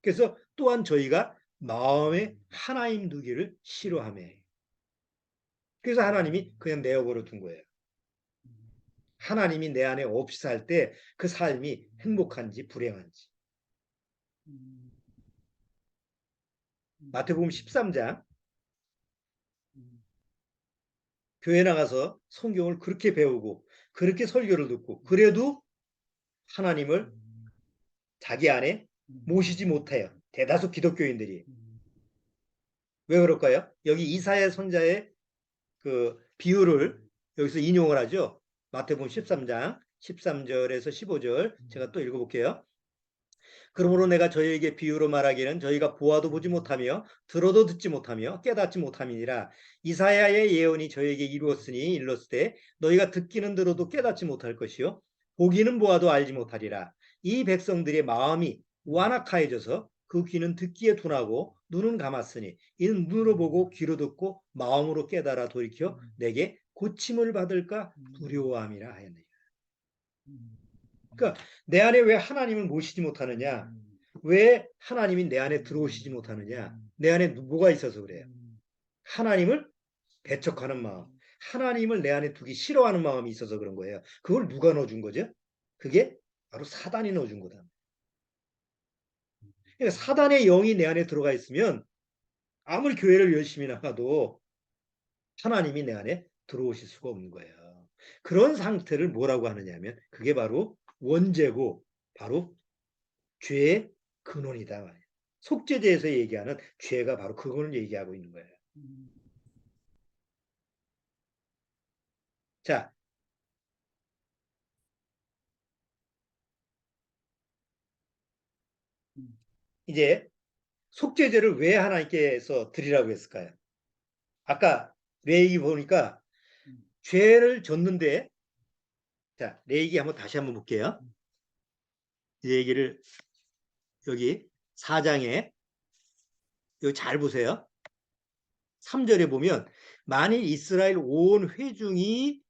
그래서 또한 저희가 마음에 하나님 두기를 싫어하며 그래서 하나님이 그냥 내어버려 둔 거예요. 하나님이 내 안에 없이 살 때 그 삶이 행복한지 불행한지. 음, 마태복음 13장 음, 교회 나가서 성경을 그렇게 배우고 그렇게 설교를 듣고 그래도 하나님을 음, 자기 안에 음, 모시지 못해요. 대다수 기독교인들이. 음, 왜 그럴까요? 여기 이사야 선자의 그 비유를 음, 여기서 인용을 하죠. 마태복음 13장 13절에서 15절 제가 또 읽어볼게요. 그러므로 내가 저희에게 비유로 말하기는 저희가 보아도 보지 못하며 들어도 듣지 못하며 깨닫지 못함이니라. 이사야의 예언이 저희에게 이루었으니 일렀을 너희가 듣기는 들어도 깨닫지 못할 것이요 보기는 보아도 알지 못하리라. 이 백성들의 마음이 완악하여져서 그 귀는 듣기에 둔하고 눈은 감았으니 이는 눈으로 보고 귀로 듣고 마음으로 깨달아 돌이켜 내게 고침을 받을까 두려워함이라 하였느니라. 그러니까 내 안에 왜 하나님을 모시지 못하느냐? 왜 하나님이 내 안에 들어오시지 못하느냐? 내 안에 뭐가 있어서 그래요? 하나님을 배척하는 마음, 하나님을 내 안에 두기 싫어하는 마음이 있어서 그런 거예요. 그걸 누가 넣어준 거죠? 그게 바로 사단이 넣어준 거다. 그러니까 사단의 영이 내 안에 들어가 있으면 아무리 교회를 열심히 나가도 하나님이 내 안에 들어오실 수가 없는 거예요. 그런 상태를 뭐라고 하느냐 하면 그게 바로 원죄고 바로 죄의 근원이다. 속죄제에서 얘기하는 죄가 바로 그걸 얘기하고 있는 거예요. 자, 이제 속죄제를 왜 하나님께서 드리라고 했을까요? 아까 레이기 보니까 죄를 졌는데, 자, 레이기 한번 다시 한번 볼게요. 이 얘기를 여기 4장에 여기 잘 보세요. 3절에 보면 만일 이스라엘 온 회중이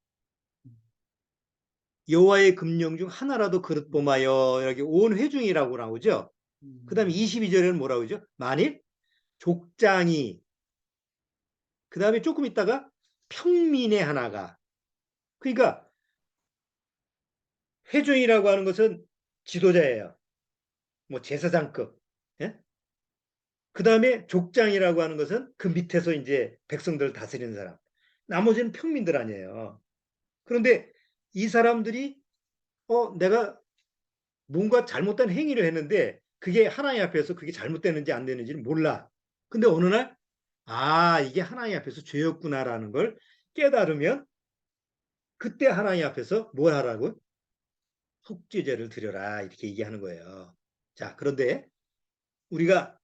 여호와의 금령 중 하나라도 그릇 범하여 이렇게 온 회중이라고 나오죠. 그 다음에 22절에는 뭐라고 하죠? 만일 족장이 그 다음에 조금 있다가 평민의 하나가 그러니까 회중이라고 하는 것은 지도자예요. 뭐 제사장급. 예? 그 다음에 족장이라고 하는 것은 그 밑에서 이제 백성들을 다스리는 사람. 나머지는 평민들 아니에요. 그런데 이 사람들이 내가 뭔가 잘못된 행위를 했는데 그게 하나님 앞에서 그게 잘못되는지 안 되는지를 몰라. 근데 어느 날 이게 하나님 앞에서 죄였구나라는 걸 깨달으면 그때 하나님 앞에서 뭘 하라고? 속죄제를 드려라 이렇게 얘기하는 거예요. 자, 그런데 우리가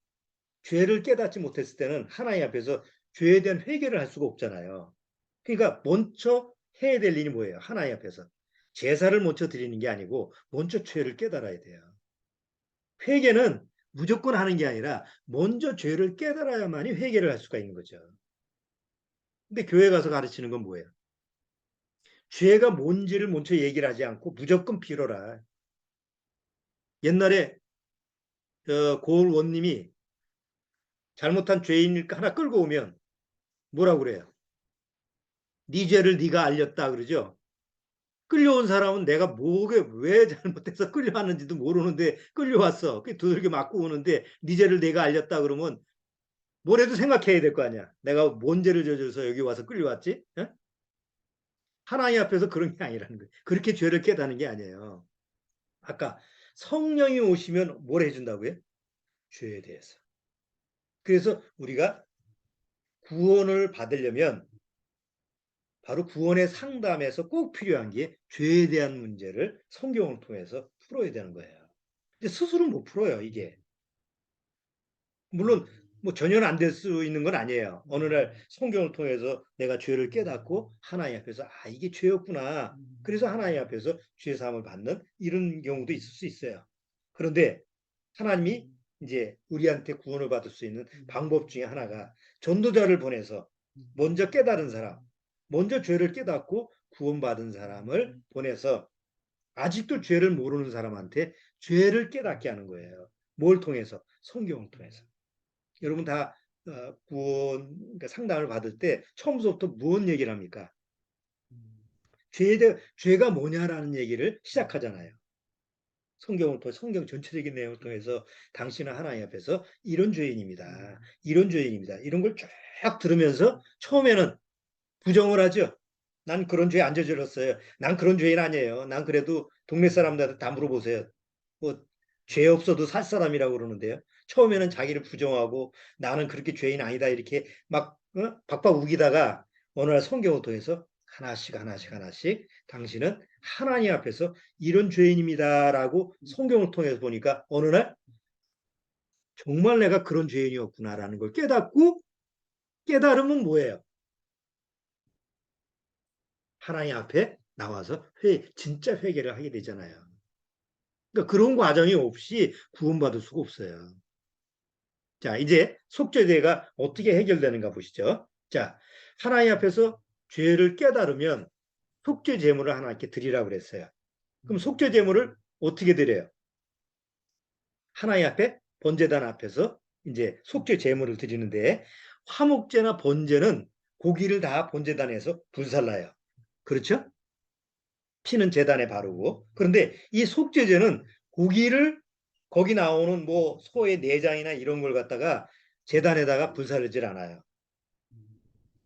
죄를 깨닫지 못했을 때는 하나님 앞에서 죄에 대한 회개를 할 수가 없잖아요. 그러니까 먼저 해야 될 일이 뭐예요? 하나님 앞에서. 제사를 먼저 드리는 게 아니고 먼저 죄를 깨달아야 돼요. 회개는 무조건 하는 게 아니라 먼저 죄를 깨달아야만이 회개를 할 수가 있는 거죠. 근데 교회 가서 가르치는 건 뭐예요? 죄가 뭔지를 먼저 얘기를 하지 않고 무조건 빌어라. 옛날에 고을 원님이 잘못한 죄인 하나 끌고 오면 뭐라고 그래요? 네 죄를 네가 알렸다 그러죠. 끌려온 사람은 내가 뭐게 왜 잘못해서 끌려왔는지도 모르는데 끌려왔어. 그 두들겨 맞고 오는데 네 죄를 내가 알렸다 그러면 뭐래도 생각해야 될 거 아니야. 내가 뭔 죄를 저질러서 여기 와서 끌려왔지? 에? 하나님 앞에서 그런 게 아니라는 거예요. 그렇게 죄를 깨닫는 게 아니에요. 아까 성령이 오시면 뭘 해준다고요? 죄에 대해서. 그래서 우리가 구원을 받으려면 바로 구원의 상담에서 꼭 필요한 게 죄에 대한 문제를 성경을 통해서 풀어야 되는 거예요. 근데 스스로 못 풀어요, 이게. 물론 뭐 전혀는 안 될 수 있는 건 아니에요. 어느 날 성경을 통해서 내가 죄를 깨닫고 하나님 앞에서 아 이게 죄였구나. 그래서 하나님 앞에서 죄 사함을 받는 이런 경우도 있을 수 있어요. 그런데 하나님이 이제 우리한테 구원을 받을 수 있는 방법 중에 하나가 전도자를 보내서 먼저 깨달은 사람, 먼저 죄를 깨닫고 구원받은 사람을 보내서 아직도 죄를 모르는 사람한테 죄를 깨닫게 하는 거예요. 뭘 통해서? 성경을 통해서. 여러분 다 구원 그러니까 상담을 받을 때 처음부터 무슨 얘기를 합니까? 죄가 뭐냐라는 얘기를 시작하잖아요. 성경을 통해 성경 전체적인 내용을 통해서 당신은 하나님 앞에서 이런 죄인입니다. 이런 죄인입니다. 이런 걸 쭉 들으면서 처음에는 부정을 하죠. 난 그런 죄 안 저질렀어요. 난 그런 죄인 아니에요. 난 그래도 동네 사람들한테 다 물어보세요. 뭐 죄 없어도 살 사람이라고 그러는데요. 처음에는 자기를 부정하고 나는 그렇게 죄인 아니다 이렇게 막 박박 우기다가 어느 날 성경을 통해서 하나씩 하나씩 하나씩 당신은 하나님 앞에서 이런 죄인입니다라고 성경을 통해서 보니까 어느 날 정말 내가 그런 죄인이었구나라는 걸 깨닫고 깨달으면 뭐예요? 하나님 앞에 나와서 진짜 회개를 하게 되잖아요. 그러니까 그런 과정이 없이 구원받을 수가 없어요. 자, 이제 속죄죄가 어떻게 해결되는가 보시죠. 자, 하나님 앞에서 죄를 깨달으면 속죄 제물을 하나님께 드리라고 그랬어요. 그럼 속죄 제물을 어떻게 드려요? 하나님 앞에 번제단 앞에서 이제 속죄 제물을 드리는데 화목제나 번제는 고기를 다 번제단에서 불살라요. 그렇죠? 피는 제단에 바르고. 그런데 이 속죄제는 고기를 거기 나오는 뭐 소의 내장이나 이런 걸 갖다가 제단에다가 불사르질 않아요.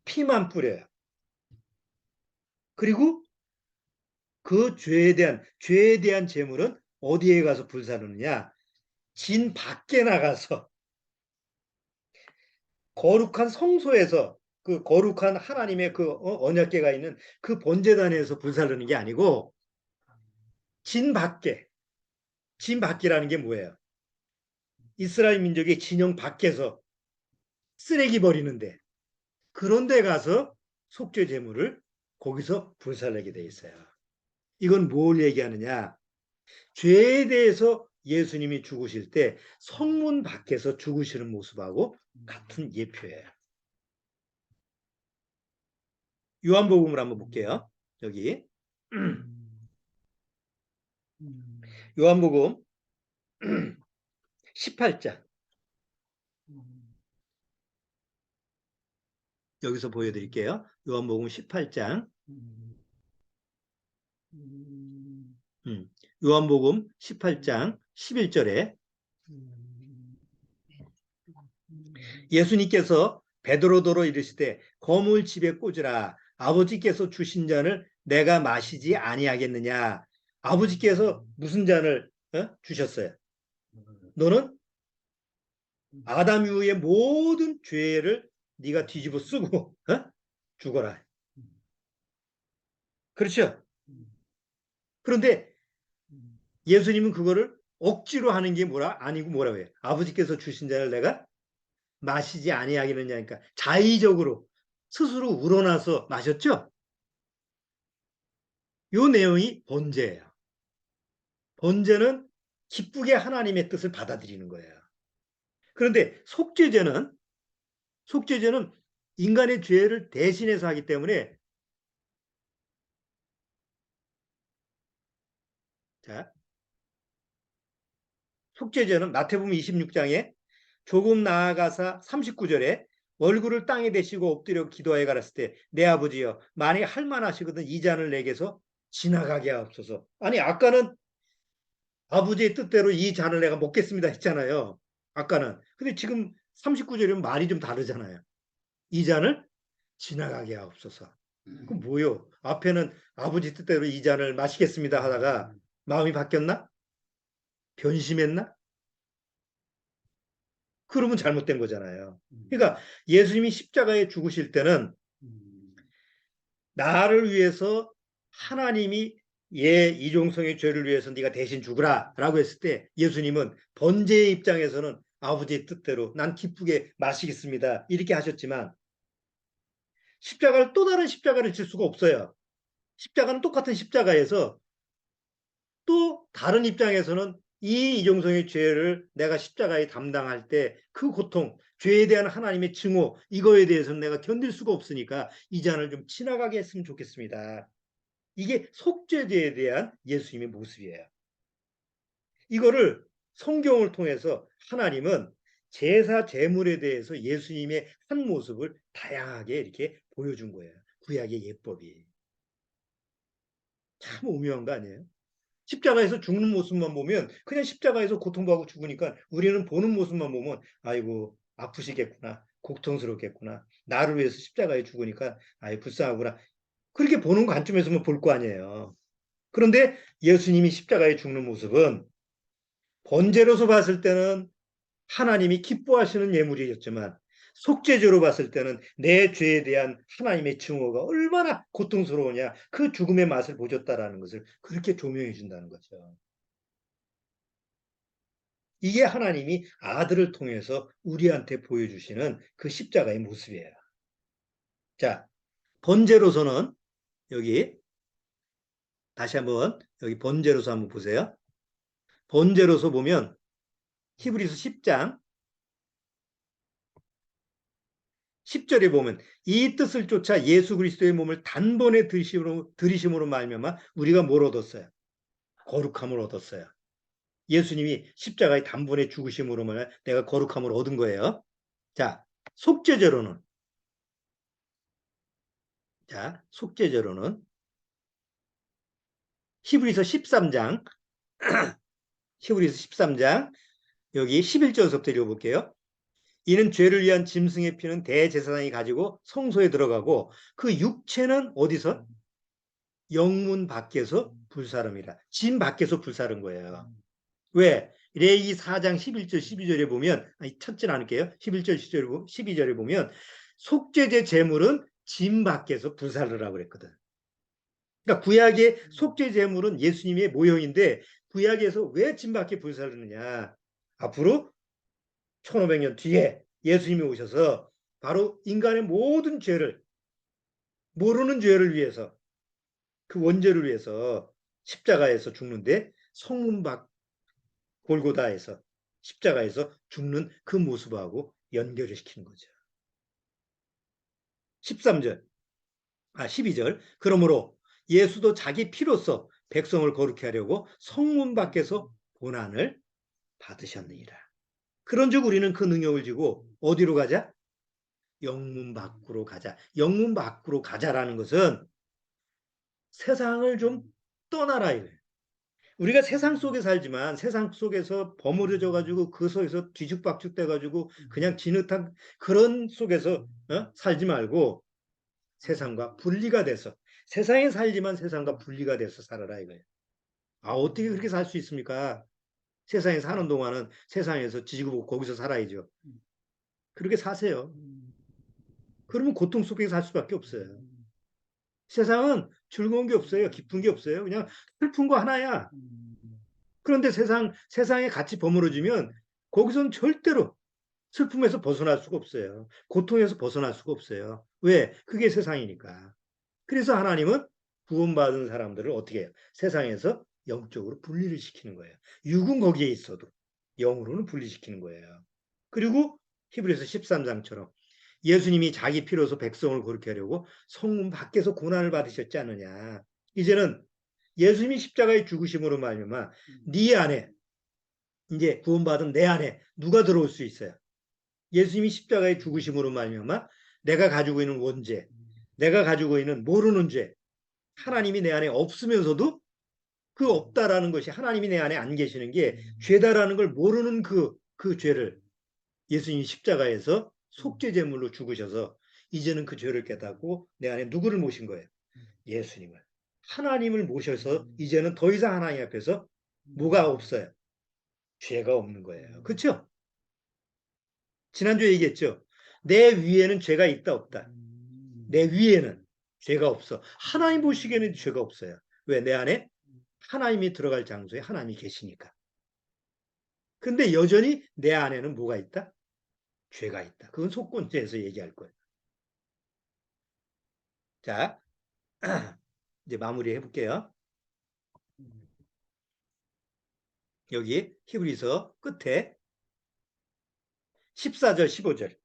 피만 뿌려요. 그리고 그 죄에 대한 제물은 어디에 가서 불사르느냐? 진 밖에 나가서 거룩한 성소에서 그 거룩한 하나님의 그 언약궤가 있는 그 번제단에서 불사르는 게 아니고 진 밖에. 진 밖이라는 게 뭐예요? 이스라엘 민족의 진영 밖에서 쓰레기 버리는데 그런 데 가서 속죄 제물을 거기서 불살내게 돼 있어요. 이건 뭘 얘기하느냐? 죄에 대해서 예수님이 죽으실 때 성문 밖에서 죽으시는 모습하고 같은 예표예요. 요한복음을 한번 볼게요. 여기 요한복음 18장 여기서 보여드릴게요. 요한복음 18장 요한복음 18장 11절에 예수님께서 베드로더러 이르시되 거물 집에 꽂으라 아버지께서 주신 잔을 내가 마시지 아니하겠느냐. 아버지께서 무슨 잔을 주셨어요? 너는 아담 이후의 모든 죄를 네가 뒤집어 쓰고 죽어라. 그렇죠? 그런데 예수님은 그거를 억지로 하는 게 아니고 뭐라고 해요? 아버지께서 주신 잔을 내가 마시지 아니하겠느냐니까 자의적으로 스스로 우러나서 마셨죠? 요 내용이 번제예요. 번제는 기쁘게 하나님의 뜻을 받아들이는 거예요. 그런데 속죄제는 인간의 죄를 대신해서 하기 때문에 자, 속죄제는 마태복음 26장에 조금 나아가서 39절에 얼굴을 땅에 대시고 엎드려 기도하여 가랐을 때 내 아버지여 만약에 할만하시거든 이 잔을 내게서 지나가게 하옵소서. 아니 아까는 아버지의 뜻대로 이 잔을 내가 먹겠습니다 했잖아요. 아까는. 근데 지금 39절이면 말이 좀 다르잖아요. 이 잔을 지나가게 하옵소서. 그럼 뭐요? 앞에는 아버지 뜻대로 이 잔을 마시겠습니다 하다가 마음이 바뀌었나? 변심했나? 그러면 잘못된 거잖아요. 그러니까 예수님이 십자가에 죽으실 때는 나를 위해서 하나님이 이종성의 죄를 위해서 네가 대신 죽으라 라고 했을 때 예수님은 번제의 입장에서는 아버지의 뜻대로 난 기쁘게 마시겠습니다. 이렇게 하셨지만 십자가를 또 다른 십자가를 질 수가 없어요. 십자가는 똑같은 십자가에서 또 다른 입장에서는 이 이종성의 죄를 내가 십자가에 담당할 때 그 고통, 죄에 대한 하나님의 증오, 이거에 대해서는 내가 견딜 수가 없으니까 이 잔을 좀 지나가게 했으면 좋겠습니다. 이게 속죄제에 대한 예수님의 모습이에요. 이거를 성경을 통해서 하나님은 제사 제물에 대해서 예수님의 한 모습을 다양하게 이렇게 보여준 거예요. 구약의 예법이. 참 오묘한 거 아니에요? 십자가에서 죽는 모습만 보면 그냥 십자가에서 고통받고 죽으니까 우리는 보는 모습만 보면 아이고 아프시겠구나. 고통스럽겠구나. 나를 위해서 십자가에 죽으니까 아이 불쌍하구나. 그렇게 보는 관점에서만 볼 거 아니에요. 그런데 예수님이 십자가에 죽는 모습은 번제로서 봤을 때는 하나님이 기뻐하시는 예물이었지만 속죄제로 봤을 때는 내 죄에 대한 하나님의 증오가 얼마나 고통스러우냐 그 죽음의 맛을 보셨다라는 것을 그렇게 조명해 준다는 거죠. 이게 하나님이 아들을 통해서 우리한테 보여주시는 그 십자가의 모습이에요. 자, 번제로서는 여기 다시 한번 여기 번제로서 한번 보세요. 번제로서 보면 히브리서 10장 10절에 보면 이 뜻을 쫓아 예수 그리스도의 몸을 단번에 들이심으로 말미암아 우리가 뭘 얻었어요? 거룩함을 얻었어요. 예수님이 십자가의 단번에 죽으심으로만 내가 거룩함을 얻은 거예요. 자, 속죄제로는 속죄제로는 히브리서 13장 히브리서 13장 여기 11절부터 읽어볼게요. 이는 죄를 위한 짐승의 피는 대제사장이 가지고 성소에 들어가고 그 육체는 어디서? 영문 밖에서 불사름이라. 짐 밖에서 불사른 거예요. 왜? 레위 4장 11절 12절에 보면 찾진 않을게요. 11절 12절에 보면 속죄제 제물은 짐 밖에서 불사르라고 그랬거든. 그러니까 구약의 속죄 제물은 예수님의 모형인데 구약에서 왜 짐 밖에 불사르느냐? 앞으로 1500년 뒤에 예수님이 오셔서 바로 인간의 모든 죄를 모르는 죄를 위해서 그 원죄를 위해서 십자가에서 죽는데 성문 밖 골고다에서 십자가에서 죽는 그 모습하고 연결을 시키는 거죠. 13절, 12절. 그러므로 예수도 자기 피로써 백성을 거룩히 하려고 성문 밖에서 고난을 받으셨느니라. 그런즉 우리는 그 능력을 지고 어디로 가자? 영문 밖으로 가자. 영문 밖으로 가자라는 것은 세상을 좀 떠나라 이거예요. 우리가 세상 속에 살지만 세상 속에서 버무려져 가지고 그 속에서 뒤죽박죽 돼 가지고 그냥 진흙탕 그런 속에서 살지 말고 세상과 분리가 돼서 세상에 살지만 세상과 분리가 돼서 살아라 이거예요. 어떻게 그렇게 살 수 있습니까? 세상에 사는 동안은 세상에서 지지고 거기서 살아야죠. 그렇게 사세요. 그러면 고통 속에 살 수밖에 없어요. 세상은 즐거운 게 없어요. 기쁜 게 없어요. 그냥 슬픈 거 하나야. 그런데 세상에 같이 버무러지면 거기서는 절대로 슬픔에서 벗어날 수가 없어요. 고통에서 벗어날 수가 없어요. 왜? 그게 세상이니까. 그래서 하나님은 구원받은 사람들을 어떻게 해요? 세상에서 영적으로 분리를 시키는 거예요. 육은 거기에 있어도 영으로는 분리시키는 거예요. 그리고 히브리서 13장처럼 예수님이 자기 피로서 백성을 거룩히 하려고 성문 밖에서 고난을 받으셨지 않느냐. 이제는 예수님이 십자가의 죽으심으로 말미암아 네 안에 이제 구원받은 내 안에 누가 들어올 수 있어요? 예수님이 십자가의 죽으심으로 말미암아 내가 가지고 있는 원죄, 내가 가지고 있는 모르는 죄, 하나님이 내 안에 없으면서도 그 없다라는 것이 하나님이 내 안에 안 계시는 게 죄다라는 걸 모르는 그 죄를 예수님이 십자가에서 속죄제물로 죽으셔서 이제는 그 죄를 깨닫고 내 안에 누구를 모신 거예요? 예수님을. 하나님을 모셔서 이제는 더 이상 하나님 앞에서 뭐가 없어요? 죄가 없는 거예요. 그렇죠? 지난주에 얘기했죠. 내 위에는 죄가 있다 없다. 내 위에는 죄가 없어. 하나님 보시기에는 죄가 없어요. 왜? 내 안에 하나님이 들어갈 장소에 하나님이 계시니까. 근데 여전히 내 안에는 뭐가 있다? 죄가 있다. 그건 속건제에서 얘기할 거예요. 자, 이제 마무리 해볼게요. 여기 히브리서 끝에 14절, 15절.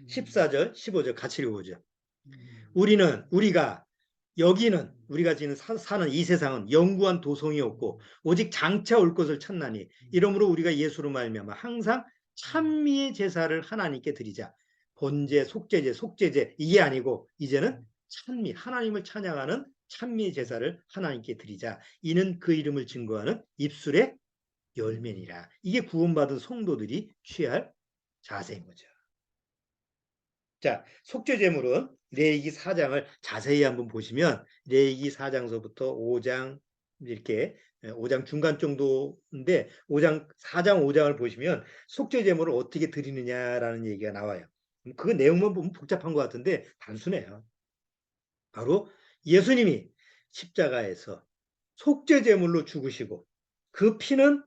14절, 15절 같이 읽어보죠. 우리가 우리가 지금 사는 이 세상은 영구한 도성이 없고 오직 장차 올 것을 찾나니 이러므로 우리가 예수로 말미암아 항상 찬미의 제사를 하나님께 드리자. 번제, 속죄제 이게 아니고 이제는 찬미, 하나님을 찬양하는 찬미의 제사를 하나님께 드리자. 이는 그 이름을 증거하는 입술의 열매니라. 이게 구원받은 성도들이 취할 자세인 거죠. 자, 속죄제물은 레위기 4장을 자세히 한번 보시면 레위기 4장서부터 5장 이렇게 5장 중간 정도인데 4장 5장을 보시면 속죄제물을 어떻게 드리느냐라는 얘기가 나와요. 그 내용만 보면 복잡한 것 같은데 단순해요. 바로 예수님이 십자가에서 속죄제물로 죽으시고 그 피는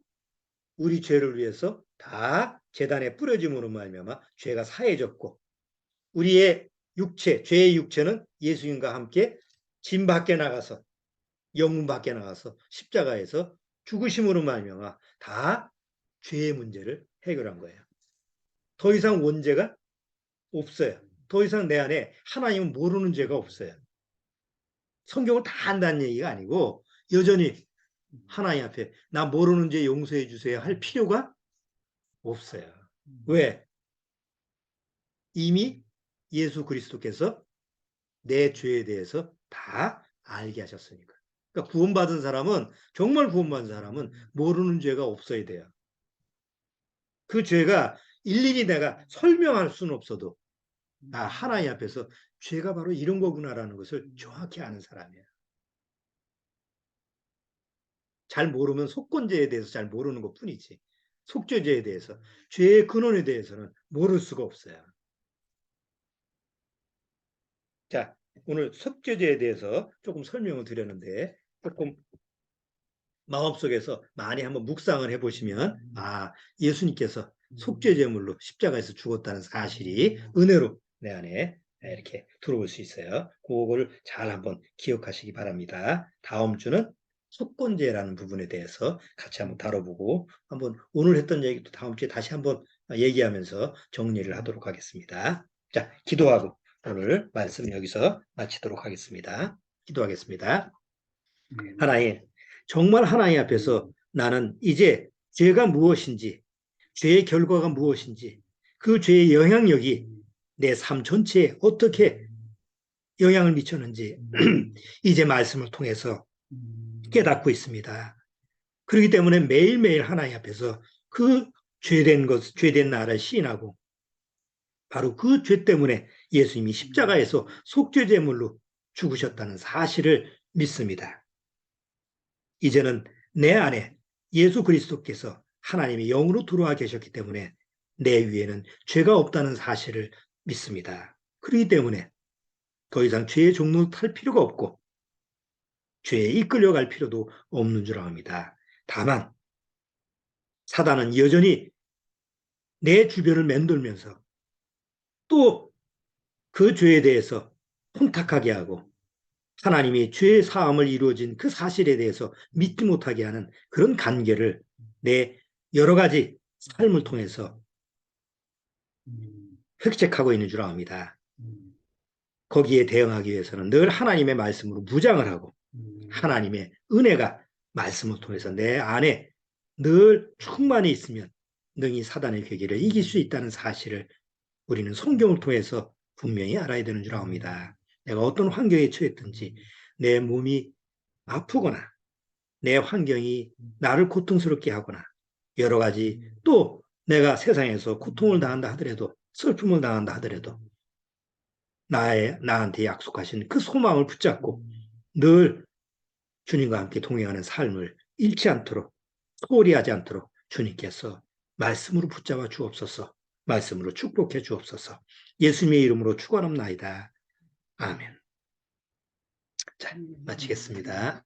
우리 죄를 위해서 다 제단에 뿌려짐으로 말미암아 죄가 사해졌고 우리의 육체, 죄의 육체는 예수님과 함께 진 밖에 나가서 영문 밖에 나가서 십자가에서 죽으심으로 말미암아 다 죄의 문제를 해결한 거예요. 더 이상 원죄가 없어요. 더 이상 내 안에 하나님은 모르는 죄가 없어요. 성경을 다 안다는 얘기가 아니고 여전히 하나님 앞에 나 모르는 죄 용서해 주세요 할 필요가 없어요. 왜? 이미 예수 그리스도께서 내 죄에 대해서 다 알게 하셨으니까. 그러니까 구원받은 사람은 정말 구원받은 사람은 모르는 죄가 없어야 돼요. 그 죄가 일일이 내가 설명할 수는 없어도 하나님 앞에서 죄가 바로 이런 거구나라는 것을 정확히 아는 사람이에요. 잘 모르면 속건죄에 대해서 잘 모르는 것뿐이지 속죄죄에 대해서 죄의 근원에 대해서는 모를 수가 없어요. 자, 오늘 속죄죄에 대해서 조금 설명을 드렸는데 조금 마음속에서 많이 한번 묵상을 해보시면 예수님께서 속죄제물로 십자가에서 죽었다는 사실이 은혜로 내 안에 이렇게 들어올 수 있어요. 그거를 잘 한번 기억하시기 바랍니다. 다음 주는 속건제라는 부분에 대해서 같이 한번 다뤄보고 한번 오늘 했던 얘기도 다음 주에 다시 한번 얘기하면서 정리를 하도록 하겠습니다. 자, 기도하고 오늘 말씀 여기서 마치도록 하겠습니다. 기도하겠습니다. 하나님, 정말 하나님 앞에서 나는 이제 죄가 무엇인지, 죄의 결과가 무엇인지, 그 죄의 영향력이 내 삶 전체에 어떻게 영향을 미쳤는지 이제 말씀을 통해서 깨닫고 있습니다. 그렇기 때문에 매일매일 하나님 앞에서 그 죄된 나를 시인하고 바로 그 죄 때문에 예수님이 십자가에서 속죄제물로 죽으셨다는 사실을 믿습니다. 이제는 내 안에 예수 그리스도께서 하나님의 영으로 들어와 계셨기 때문에 내 위에는 죄가 없다는 사실을 믿습니다. 그렇기 때문에 더 이상 죄의 종로를 탈 필요가 없고 죄에 이끌려갈 필요도 없는 줄 압니다. 다만 사단은 여전히 내 주변을 맴돌면서 또 그 죄에 대해서 혼탁하게 하고 하나님이 죄의 사함을 이루어진 그 사실에 대해서 믿지 못하게 하는 그런 관계를 내 여러 가지 삶을 통해서 획책하고 있는 줄 압니다. 거기에 대응하기 위해서는 늘 하나님의 말씀으로 무장을 하고 하나님의 은혜가 말씀을 통해서 내 안에 늘 충만히 있으면 능히 사단의 괴계를 이길 수 있다는 사실을 우리는 성경을 통해서 분명히 알아야 되는 줄 압니다. 내가 어떤 환경에 처했든지 내 몸이 아프거나 내 환경이 나를 고통스럽게 하거나 여러 가지 또 내가 세상에서 고통을 당한다 하더라도 슬픔을 당한다 하더라도 나한테 약속하신 그 소망을 붙잡고 늘 주님과 함께 동행하는 삶을 잃지 않도록 소홀히 하지 않도록 주님께서 말씀으로 붙잡아 주옵소서. 말씀으로 축복해 주옵소서. 예수님의 이름으로 축원합나이다. 아멘. 자, 마치겠습니다.